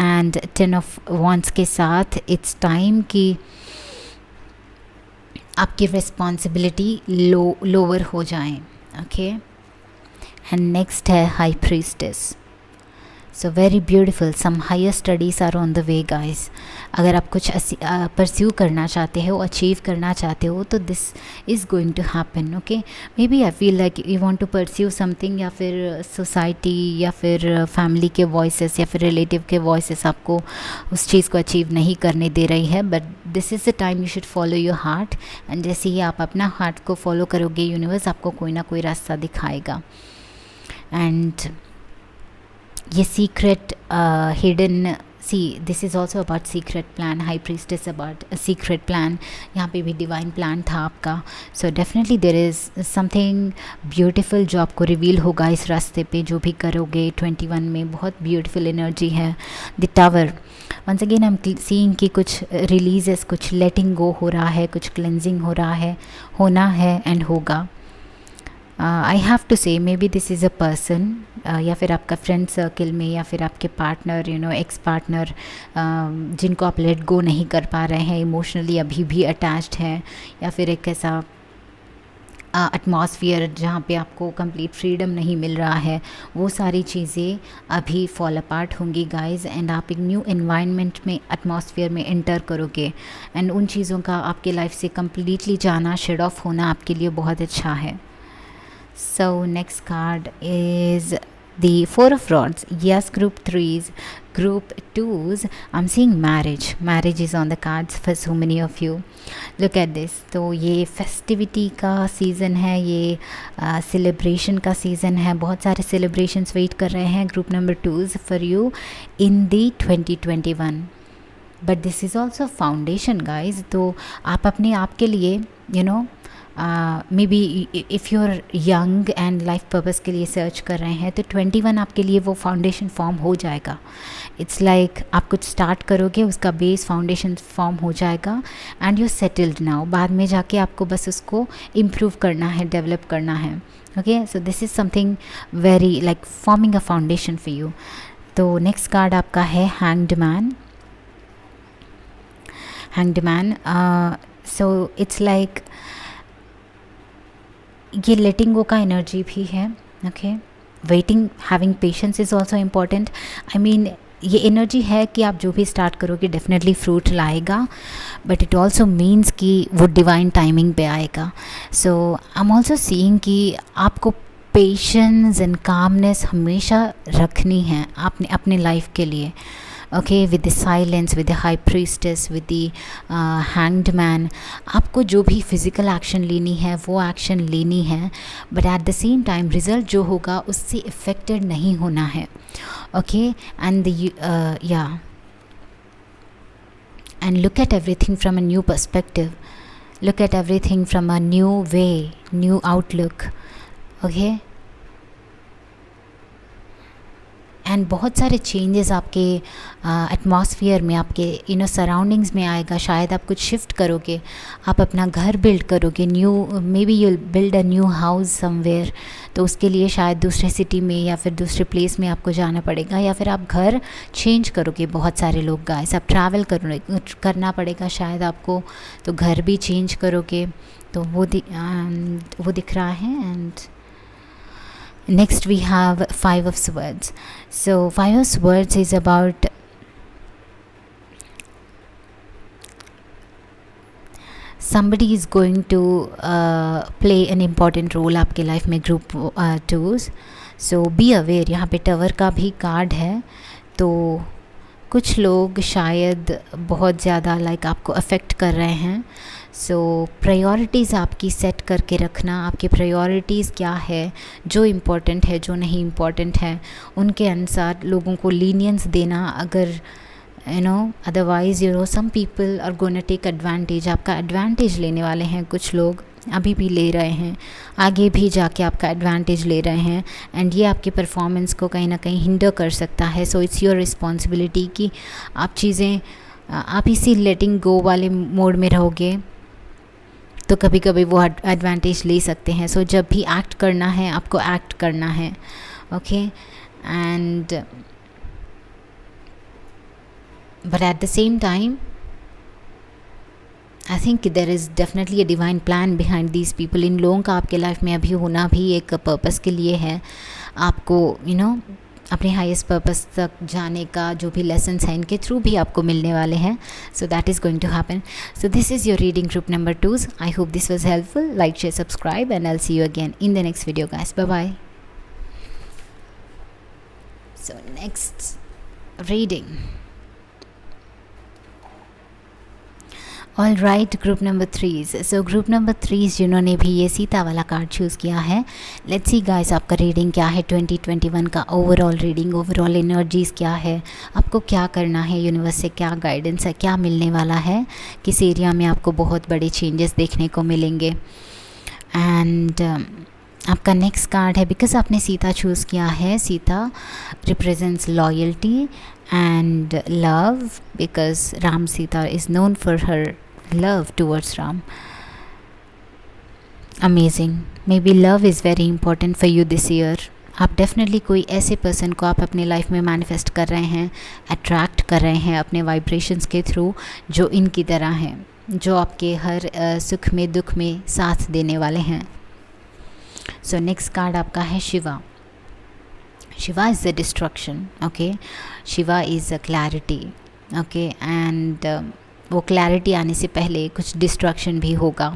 एंड 10 of Wands के साथ इट्स टाइम कि आपकी रिस्पॉन्सिबिलिटी लोअर हो जाएं, ओके। एंड नेक्स्ट है high priestess. So very beautiful, some higher studies are on the way guys. अगर आप कुछ परस्यू करना चाहते हो, अचीव करना चाहते हो, तो this is going to happen, okay. Maybe I feel like you want to pursue something, या फिर सोसाइटी या फिर फैमिली के वॉइसेस या फिर रिलेटिव के वॉइसेस आपको उस चीज़ को अचीव नहीं करने दे रही है, but this is the time you should follow your heart. And जैसे ही आप अपना हार्ट को फॉलो करोगे, यूनिवर्स आपको कोई ना कोई रास्ता दिखाएगा। एंड ये secret hidden, C this is also about secret plan, high priestess about secret plan, यहाँ पे भी डिवाइन प्लान था आपका। So definitely there is something beautiful जो आपको रिवील होगा इस रास्ते पे जो भी करोगे 21 में। बहुत ब्यूटिफुल एनर्जी है। The tower, once again I am seeing कि कुछ रिलीजेस, कुछ लेटिंग गो हो रहा है, कुछ क्लेंजिंग हो रहा है, होना है एंड होगा। आई हैव टू से may be this is a person, या फिर आपका फ्रेंड सर्कल में, या फिर आपके partner, you know ex partner, जिनको आप लेट गो नहीं कर पा रहे हैं, इमोशनली अभी भी अटैच्ड हैं, या फिर एक ऐसा एटमॉस्फियर जहाँ पे आपको कंप्लीट फ्रीडम नहीं मिल रहा है, वो सारी चीज़ें अभी फॉल अपार्ट होंगी गाइस। एंड आप एक न्यू एनवायरनमेंट में, एटमॉस्फियर में एंटर करोगे एंड उन चीज़ों का आपके लाइफ से कम्प्लीटली जाना, शेड ऑफ होना आपके लिए बहुत अच्छा है। So next card is the 4 of Rods. Yes, group 3s, group 2s, I'm seeing marriage. Marriage is on the cards for so many of you. Look at this. तो ये festivity का season है, ये celebration का season है, बहुत सारे celebrations wait कर रहे हैं group number 2s for you in the 2021. But this is also foundation guys. तो आप अपने आप के लिए you know maybe if you are young and life purpose के लिए सर्च कर रहे हैं तो 21 आपके लिए वो फाउंडेशन फॉर्म हो जाएगा. इट्स लाइक आप कुछ स्टार्ट करोगे, उसका बेस फाउंडेशन फॉर्म हो जाएगा एंड यू सेटल्ड नाउ. बाद में जाके आपको बस उसको इम्प्रूव करना है, डेवलप करना है. Okay, so this is something very like forming a foundation for you. तो नेक्स्ट कार्ड आपका है hanged man. Hanged man, so it's like ये लेटिंग गो का एनर्जी भी है. Okay, waiting, having patience is also important. I mean ये energy है कि आप जो भी स्टार्ट करोगे डेफिनेटली फ्रूट लाएगा, बट इट ऑल्सो मीन्स कि वो डिवाइन टाइमिंग पे आएगा. सो आई एम ऑल्सो सीइंग कि आपको पेशेंस एंड कामनेस हमेशा रखनी है आपने अपने लाइफ के लिए. Okay, with the silence, with the high priestess, with the hanged man, आपको जो भी फिज़िकल एक्शन लेनी है वो एक्शन लेनी है, but at the same time result जो होगा उससे इफ़ेक्टेड नहीं होना है. Okay, and and look at everything from a new perspective, look at everything from a new way, new outlook. Okay, and बहुत सारे चेंजेस आपके एटमॉस्फेयर में, आपके सराउंडिंग्स में आएगा. शायद आप कुछ शिफ्ट करोगे, आप अपना घर बिल्ड करोगे, new, may be you'll build a new house somewhere. तो उसके लिए शायद दूसरे सिटी में या फिर दूसरे प्लेस में आपको जाना पड़ेगा, या फिर आप घर चेंज करोगे. बहुत सारे लोग गाइस, आप ट्रैवल करना पड़ेगा शायद आपको, तो घर भी चेंज करोगे. तो वो दिख रहा है. And next we have Five of Swords. So Five of Swords is about somebody is going to play an important role आपके लाइफ में. Group 2s, so be aware. यहाँ पे टावर का भी कार्ड है. तो कुछ लोग शायद बहुत ज़्यादा लाइक आपको अफेक्ट कर रहे हैं. सो प्रायोरिटीज़ आपकी सेट करके रखना. आपकी प्रायोरिटीज़ क्या है, जो इम्पोर्टेंट है, जो नहीं इम्पोर्टेंट है, उनके अनुसार लोगों को लीनियंस देना. अगर otherwise some people are gonna take advantage. आपका एडवांटेज लेने वाले हैं कुछ लोग, अभी भी ले रहे हैं, आगे भी जाके आपका एडवांटेज ले रहे हैं. एंड ये आपके परफॉर्मेंस को कहीं ना कहीं हिंडर कर सकता है. सो इट्स योर रिस्पॉन्सिबिलिटी कि आप चीज़ें, आप इसी लेटिंग गो वाले मोड में रहोगे तो कभी कभी वो एडवांटेज ले सकते हैं. सो जब भी एक्ट करना है आपको एक्ट करना है. Okay, and but at the same time I think there is definitely a divine plan behind these people. इन लोगों का आपके लाइफ में अभी होना भी एक पर्पस के लिए है. आपको अपने हाईएस्ट पर्पस तक जाने का जो भी लेसन्स हैं इनके थ्रू भी आपको मिलने वाले हैं. So that is going to happen. So this is your reading group number 2s. I hope this was helpful. Like, share, subscribe, and I will see you again in the next video guys. Bye bye. So next reading. All right, group number 3s. So group number 3s जिन्होंने भी ये सीता वाला card choose किया है, let's see guys आपका reading क्या है. 2021 का ओवरऑल रीडिंग, ओवरऑल एनर्जीज़ क्या है, आपको क्या करना है, यूनिवर्स से क्या गाइडेंस है, क्या मिलने वाला है, किस एरिया में आपको बहुत बड़े चेंजेस देखने को मिलेंगे. एंड आपका नेक्स्ट कार्ड है, बिकॉज आपने सीता चूज़ किया है, Sita represents loyalty and love, because Ram Sita is known for her love towards Ram. Amazing. Maybe love is very important for you this year. आप डेफिनेटली कोई ऐसे पर्सन को आप अपने लाइफ में मैनिफेस्ट कर रहे हैं, अट्रैक्ट कर रहे हैं अपने वाइब्रेशंस के थ्रू, जो इनकी तरह हैं, जो आपके हर सुख में दुख में साथ देने वाले हैं. सो नेक्स्ट कार्ड आपका है Shiva. Shiva is the destruction. Okay, Shiva is a clarity. Okay, and वो क्लैरिटी आने से पहले कुछ डिस्ट्रक्शन भी होगा.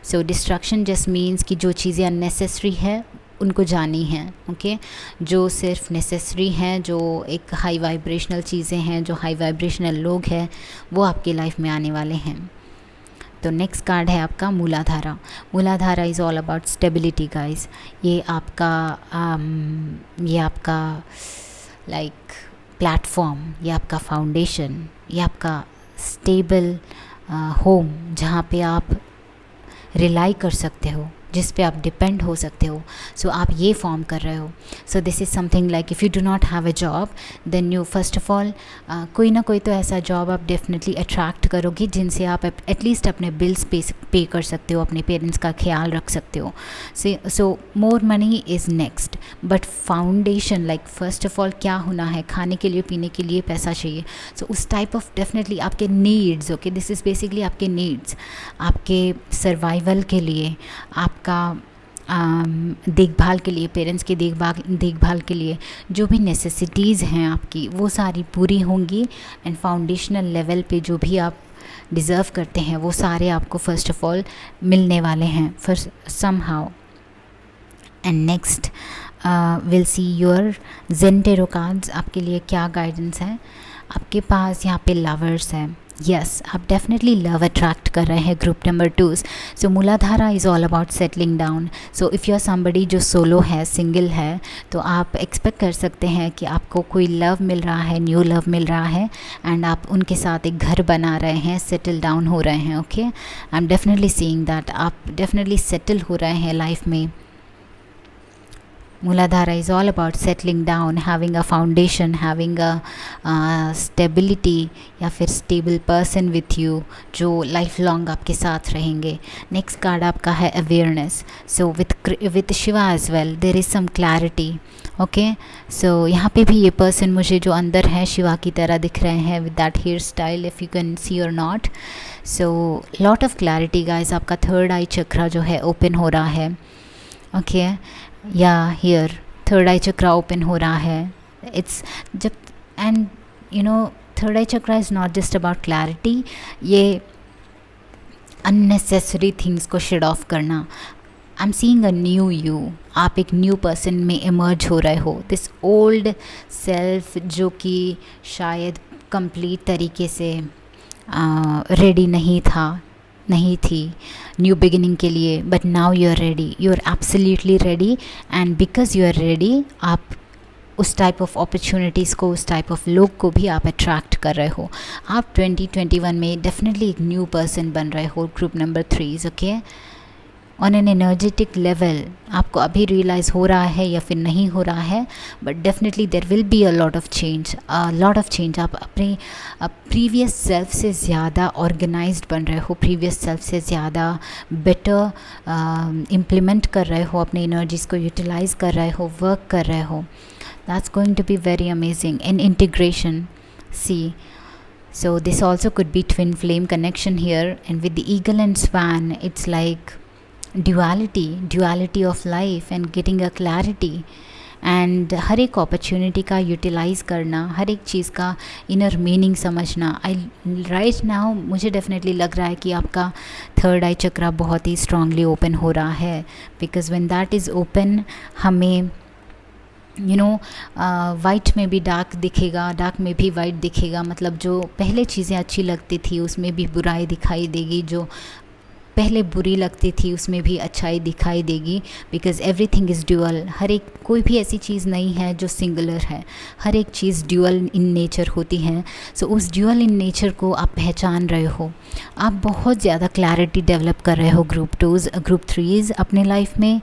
सो डिस्ट्रक्शन जस्ट मीन्स कि जो चीज़ें अननेसेसरी है उनको जानी हैं. ओके, जो सिर्फ नेसेसरी हैं, जो एक हाई वाइब्रेशनल चीज़ें हैं, जो हाई वाइब्रेशनल लोग हैं, वो आपके लाइफ में आने वाले हैं. तो नेक्स्ट कार्ड है आपका Muladhara. Muladhara is all about stability guys. ये आपका लाइक प्लेटफॉर्म, ये आपका फाउंडेशन, ये आपका स्टेबल होम, जहाँ पे आप रिलाई कर सकते हो, जिस पे आप डिपेंड हो सकते हो। सो आप ये फॉर्म कर रहे हो। So this is something like if you do not have a job then you first of all कोई ना कोई तो ऐसा जॉब आप डेफिनेटली अट्रैक्ट करोगे जिनसे आप एटलीस्ट अपने बिल्स पे कर सकते हो, अपने पेरेंट्स का ख्याल रख सकते हो। So more money is next, but foundation like first of all क्या होना है, खाने के लिए पीने के लिए पैसा चाहिए। सो उस टाइप ऑफ डेफिनेटली आपके needs, okay, this is basically आपके नीड्स, आपके सर्वाइवल के लिए, आपका देखभाल के लिए, पेरेंट्स की देखभाल के लिए जो भी नेसेसिटीज़ हैं आपकी, वो सारी पूरी होंगी। एंड फाउंडेशनल लेवल पे जो भी आप डिज़र्व करते हैं वो सारे आपको फर्स्ट ऑफ ऑल मिलने वाले हैं first somehow. And next will see your zen tarot cards, आपके लिए क्या गाइडेंस है। आपके पास यहाँ पे लवर्स है, यस, आप डेफिनेटली लव अट्रैक्ट कर रहे हैं group number 2। So Muladhara is all about settling down. So if you are somebody जो सोलो है, सिंगल है, तो आप एक्सपेक्ट कर सकते हैं कि आपको कोई लव मिल रहा है, न्यू लव मिल रहा है, एंड आप उनके साथ एक घर बना रहे हैं, सेटल डाउन हो रहे हैं। Okay, I am definitely seeing that आप डेफिनेटली सेटल हो रहे हैं लाइफ में। Muladhara is all about settling down, having a foundation, having a stability या फिर stable person with you जो life long आपके साथ रहेंगे। Next card आपका है awareness. So with Shiva as well there is some clarity. Okay, so यहाँ पे भी ये person मुझे जो अंदर है शिवा की तरह दिख रहे हैं with that hair style if you can see or not. So lot of clarity guys, आपका third eye chakra जो है open हो रहा है। Okay, या here third I chakra open हो रहा है। इट्स जब and you know third I chakra is not just about clarity, ये अननेसेसरी थिंग्स को शेड ऑफ करना। आई am seeing a new you, आप एक न्यू पर्सन में इमर्ज हो रहे हो। दिस ओल्ड सेल्फ जो कि शायद कंप्लीट तरीके से रेडी नहीं थी न्यू बिगिनिंग के लिए, but now you are ready, you are absolutely ready. And because you are ready, आप उस टाइप ऑफ अपॉर्चुनिटीज़ को, उस टाइप ऑफ लोग को भी आप अट्रैक्ट कर रहे हो। आप 2021 में डेफिनेटली एक न्यू पर्सन बन रहे हो group number 3। Okay, on an energetic level आपको अभी रियलाइज़ हो रहा है या फिर नहीं हो रहा है, but definitely there will be a lot of change. आप अपने प्रीवियस सेल्फ से ज़्यादा ऑर्गेनाइज्ड बन रहे हो, प्रीवियस सेल्फ से ज़्यादा बेटर इम्प्लीमेंट कर रहे हो, अपनी एनर्जीज़ को यूटिलाइज़ कर रहे हो, वर्क कर रहे हो। That's going to be very amazing in integration. See, so this also could be twin flame connection here, and with the eagle and swan it's like duality of life and getting a clarity, and हर एक opportunity का utilize करना, हर एक चीज़ का inner meaning समझना। Right now मुझे डेफिनेटली लग रहा है कि आपका थर्ड आई चक्रा बहुत ही स्ट्रांगली ओपन हो रहा है, because when that is open हमें वाइट में भी डार्क दिखेगा, डार्क में भी वाइट दिखेगा। मतलब जो पहले चीज़ें अच्छी लगती थी उसमें भी बुराई दिखाई देगी, जो पहले बुरी लगती थी उसमें भी अच्छाई दिखाई देगी, बिकॉज एवरीथिंग इज़ ड्यूअल। हर एक कोई भी ऐसी चीज़ नहीं है जो सिंगुलर है, हर एक चीज़ ड्यूअल इन नेचर होती है। सो उस ड्यूअल इन नेचर को आप पहचान रहे हो, आप बहुत ज़्यादा क्लैरिटी डेवलप कर रहे हो ग्रुप 3 अपने लाइफ में।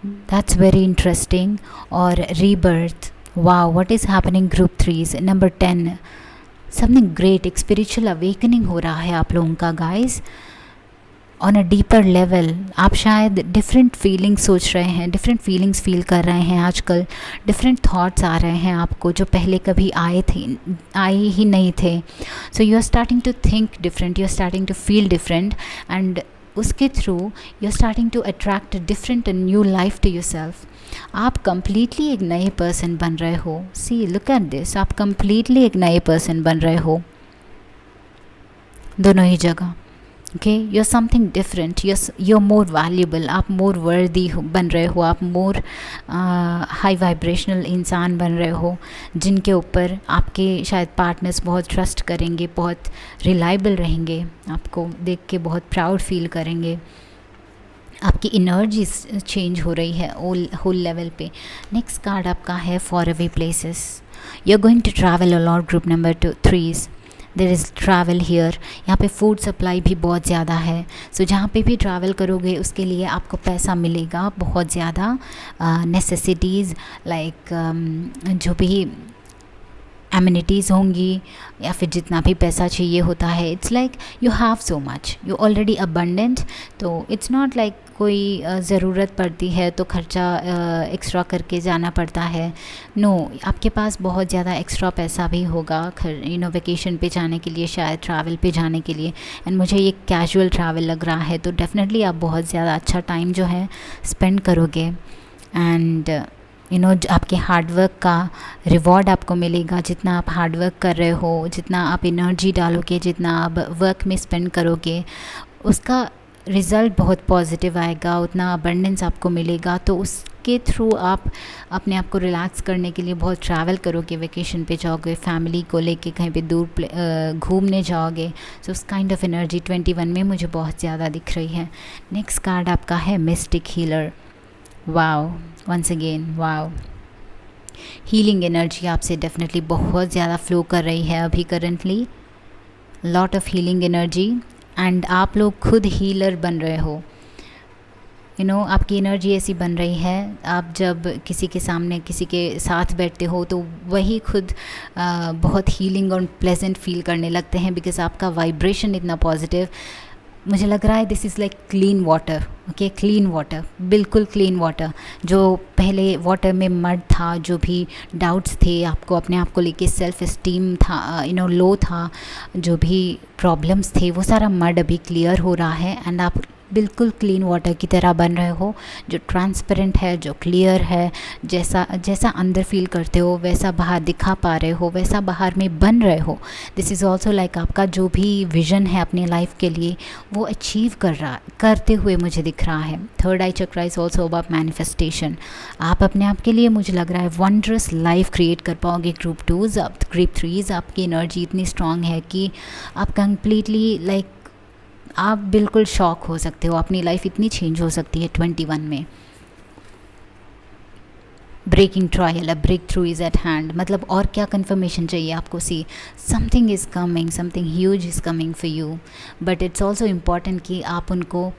That's very interesting. और rebirth, wow, what is happening group 3 number 10, something great, एक स्पिरिचुअल अवेकनिंग हो रहा है आप लोगों का guys on a deeper level. आप शायद डिफरेंट फीलिंग्स सोच रहे हैं, डिफरेंट फीलिंग्स फील कर रहे हैं आजकल, डिफरेंट थॉट्स आ रहे हैं आपको जो पहले कभी आए ही नहीं थे। So you are starting to think different, you are starting to feel different, and उसके through you are starting to attract different and new life to yourself. आप कंप्लीटली एक नए पर्सन बन रहे हो। सी, लुक एट दिस, आप completely एक नए पर्सन बन रहे हो दोनों ही जगह। Okay, you are something different, you are more valuable, आप मोर वर्दी बन रहे हो, आप मोर हाई वाइब्रेशनल इंसान बन रहे हो, जिनके ऊपर आपके शायद पार्टनर्स बहुत ट्रस्ट करेंगे, बहुत रिलायबल रहेंगे, आपको देख के बहुत प्राउड फील करेंगे। आपकी एनर्जी चेंज हो रही है होल लेवल पे। नेक्स्ट कार्ड आपका है far away places. You are going to travel a lot group number 3। There is travel here, यहाँ पे फूड सप्लाई भी बहुत ज़्यादा है। सो जहाँ पे भी ट्रैवल करोगे उसके लिए आपको पैसा मिलेगा बहुत ज़्यादा। नेसेसिटीज़ लाइक जो भी एमिनिटीज़ होंगी या फिर जितना भी पैसा चाहिए होता है, it's like you have so much, you already abundant. तो इट्स नॉट लाइक कोई ज़रूरत पड़ती है तो खर्चा एक्स्ट्रा करके जाना पड़ता है। नो, आपके पास बहुत ज़्यादा एक्स्ट्रा पैसा भी होगा वेकेशन पे जाने के लिए, शायद ट्रैवल पे जाने के लिए। एंड मुझे ये कैजुअल ट्रैवल लग रहा है, तो डेफिनेटली आप बहुत ज़्यादा अच्छा टाइम जो है स्पेंड करोगे। एंड आपके हार्डवर्क का रिवॉर्ड आपको मिलेगा। जितना आप हार्डवर्क कर रहे हो, जितना आप एनर्जी डालोगे, जितना आप वर्क में स्पेंड करोगे, उसका रिज़ल्ट बहुत पॉजिटिव आएगा, उतना अबंडेंस आपको मिलेगा। तो उसके थ्रू आप अपने आप को रिलैक्स करने के लिए बहुत ट्रैवल करोगे, वेकेशन पे जाओगे, फैमिली को लेके कहीं पे दूर घूमने जाओगे। सो उस काइंड ऑफ एनर्जी 21 में मुझे बहुत ज़्यादा दिख रही है। नेक्स्ट कार्ड आपका है mystic healer. Wow, once again wow, healing energy आपसे डेफिनेटली बहुत ज़्यादा फ्लो कर रही है अभी currently. Lot of healing energy, and आप लोग खुद हीलर बन रहे हो। आपकी एनर्जी ऐसी बन रही है, आप जब किसी के सामने किसी के साथ बैठते हो तो वही खुद बहुत हीलिंग और प्लेजेंट फील करने लगते हैं, बिकॉज आपका वाइब्रेशन इतना पॉजिटिव। मुझे लग रहा है this is like clean water. Okay, clean water, बिल्कुल क्लीन वाटर। जो पहले वाटर में मड था, जो भी डाउट्स थे आपको अपने आप को लेके, सेल्फ इस्टीम था, लो था, जो भी प्रॉब्लम्स थे, वो सारा मड अभी क्लियर हो रहा है। एंड आप बिल्कुल क्लीन वाटर की तरह बन रहे हो, जो ट्रांसपेरेंट है, जो क्लियर है। जैसा अंदर फील करते हो वैसा बाहर दिखा पा रहे हो, वैसा बाहर में बन रहे हो। दिस इज़ ऑल्सो लाइक आपका जो भी विज़न है अपने लाइफ के लिए, वो अचीव करते हुए मुझे दिख रहा है। Third I chakra is also about manifestation. आप अपने आप के लिए मुझे लग रहा है वंडरस लाइफ क्रिएट कर पाओगे। ग्रुप 2s, अब ग्रुप 3s आपकी एनर्जी इतनी स्ट्रांग है कि आप कंप्लीटली लाइक आप बिल्कुल शॉक हो सकते हो, अपनी लाइफ इतनी चेंज हो सकती है 21 में। Breaking trial, a breakthrough is at hand. मतलब और क्या कन्फर्मेशन चाहिए आपको? See, something is coming, something huge is coming for you. But it's also important कि आप उनको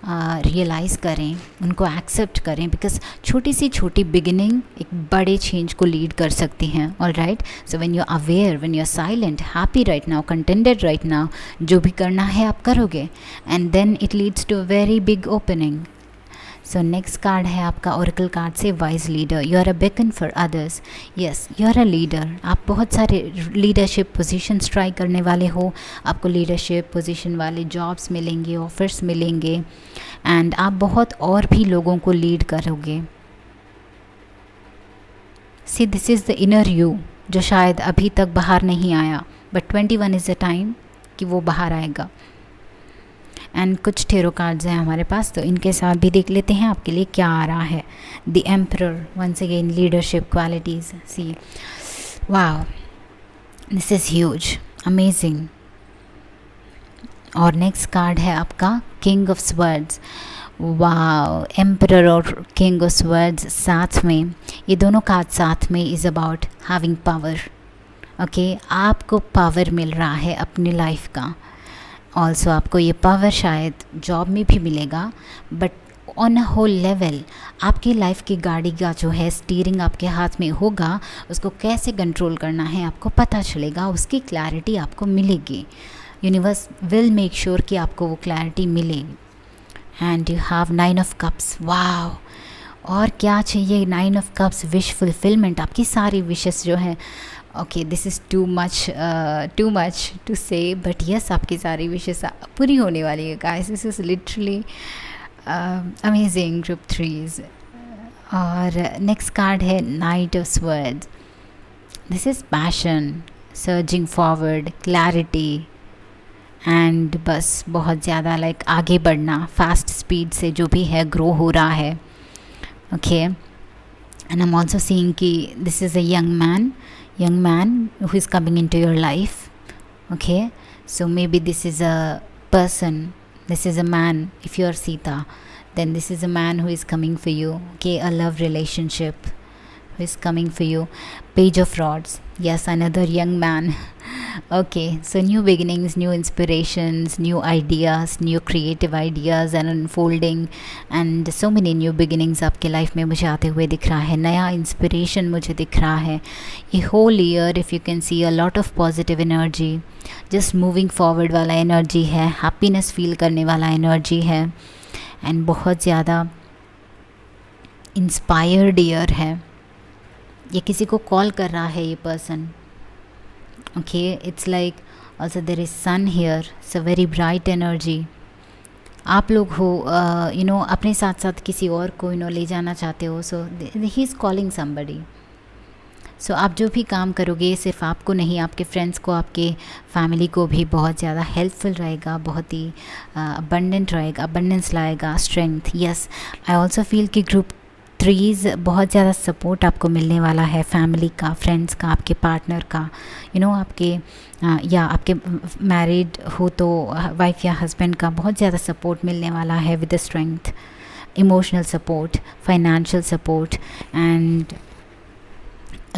रियलाइज़ करें, उनको एक्सेप्ट करें, बिकॉज छोटी सी छोटी बिगिनिंग एक बड़े चेंज को लीड कर सकती हैं। All right, so when you are aware, when you are silent, happy right now, contented right now, जो भी करना है आप करोगे, and then it leads to a very big opening. So next card है आपका ओरेकल कार्ड से wise leader. You are a beacon for others. Yes, you are a leader. आप बहुत सारे लीडरशिप पोजीशंस ट्राई करने वाले हो। आपको लीडरशिप पोजीशन वाले जॉब्स मिलेंगे, ऑफर्स मिलेंगे, एंड आप बहुत और भी लोगों को लीड करोगे। See, this is the inner you जो शायद अभी तक बाहर नहीं आया, बट 21 इज़ द टाइम कि वो बाहर आएगा। एंड कुछ टेरो कार्ड्स हैं हमारे पास, तो इनके साथ भी देख लेते हैं आपके लिए क्या आ रहा है। The emperor, once again leadership qualities. See, wow, this is huge, amazing. और नेक्स्ट कार्ड है आपका king of swords. Wow, emperor और किंग ऑफ स्वर्ड्स साथ में, ये दोनों कार्ड साथ में is about having power. Okay, आपको पावर मिल रहा है अपनी लाइफ का। ऑल्सो आपको ये पावर शायद जॉब में भी मिलेगा, but on a whole level आपकी लाइफ की गाड़ी का जो है स्टीयरिंग आपके हाथ में होगा, उसको कैसे कंट्रोल करना है आपको पता चलेगा, उसकी क्लैरिटी आपको मिलेगी। यूनिवर्स विल मेक श्योर कि आपको वो क्लैरिटी मिले। And you have 9 of cups. Wow, और क्या चाहिए? 9 ऑफ कप्स, विश फुलफिलमेंट। आपकी सारी विशेस जो हैं, okay, this is too much to say, but yes, आपकी सारी विशेस पूरी होने वाली है guys. This is literally amazing group 3s। और नेक्स्ट कार्ड है knight of swords. This is passion, surging forward, clarity, and बस बहुत ज़्यादा लाइक आगे बढ़ना, फास्ट स्पीड से जो भी है ग्रो हो रहा है। Okay, and I am also seeing कि this is a young man who is coming into your life. Okay, so maybe this is a person, this is a man. If you are Sita, then this is a man who is coming for you. Okay, a love relationship who is coming for you. Page of Rods. Yes, another young man. Okay, so new beginnings, new inspirations, new ideas, new creative ideas and unfolding, and so many new beginnings आपके life में मुझे आते हुए दिख रहा है. नया inspiration मुझे दिख रहा है. ये whole year if you can see a lot of positive energy, just moving forward वाला एनर्जी है, हैप्पीनेस फील करने वाला एनर्जी है, एंड बहुत ज़्यादा इंस्पायर्ड ईयर है. ये किसी को कॉल कर रहा है ये person. Okay, it's like also there is sun here, so very bright energy. आप लोग हो अपने साथ साथ किसी और को ले जाना चाहते हो, सो ही इज़ कॉलिंग समबडी. सो आप जो भी काम करोगे सिर्फ आपको नहीं, आपके फ्रेंड्स को, आपके फैमिली को भी बहुत ज़्यादा हेल्पफुल रहेगा, बहुत ही अबंडेंट रहेगा, अबंडेंस लाएगा, strength. Yes, I also feel कि ग्रुप 3 बहुत ज़्यादा सपोर्ट आपको मिलने वाला है, फैमिली का, फ्रेंड्स का, आपके पार्टनर का, आपके या आपके मैरिड हो तो वाइफ या हस्बैंड का बहुत ज़्यादा सपोर्ट मिलने वाला है, with strength, emotional support, financial support, and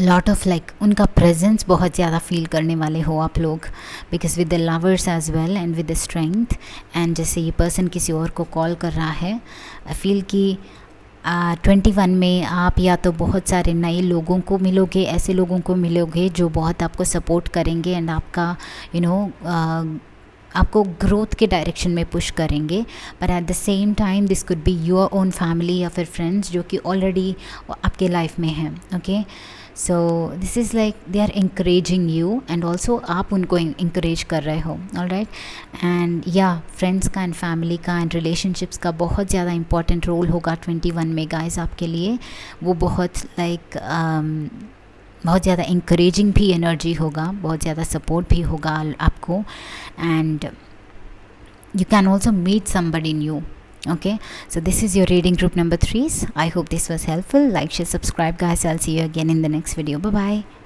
lot of उनका प्रेजेंस बहुत ज़्यादा फील करने वाले हो आप लोग, because with the lovers as well and with the strength. And जैसे ये पर्सन किसी और को कॉल कर रहा है, आई फील कि 21 में आप या तो बहुत सारे नए लोगों को मिलोगे, ऐसे लोगों को मिलोगे जो बहुत आपको सपोर्ट करेंगे एंड आपका आपको ग्रोथ के डायरेक्शन में पुश करेंगे. पर eight the same time this could be your own family या फिर फ्रेंड्स जो कि ऑलरेडी आपके लाइफ में हैं. Okay, so this is they are encouraging you and also आप उनको इंकरेज कर रहे हो. ऑलराइट, एंड या फ्रेंड्स का एंड फैमिली का एंड रिलेशनशिप्स का बहुत ज़्यादा इंपॉर्टेंट रोल होगा 21 में गाइस आपके लिए. वो बहुत बहुत ज़्यादा इंकरेजिंग भी एनर्जी होगा, बहुत ज़्यादा सपोर्ट भी होगा आपको, and you can also meet somebody new. Okay, so this is your reading group number 3. I hope this was helpful. Like, share, subscribe guys. I'll see you again in the next video. Bye bye.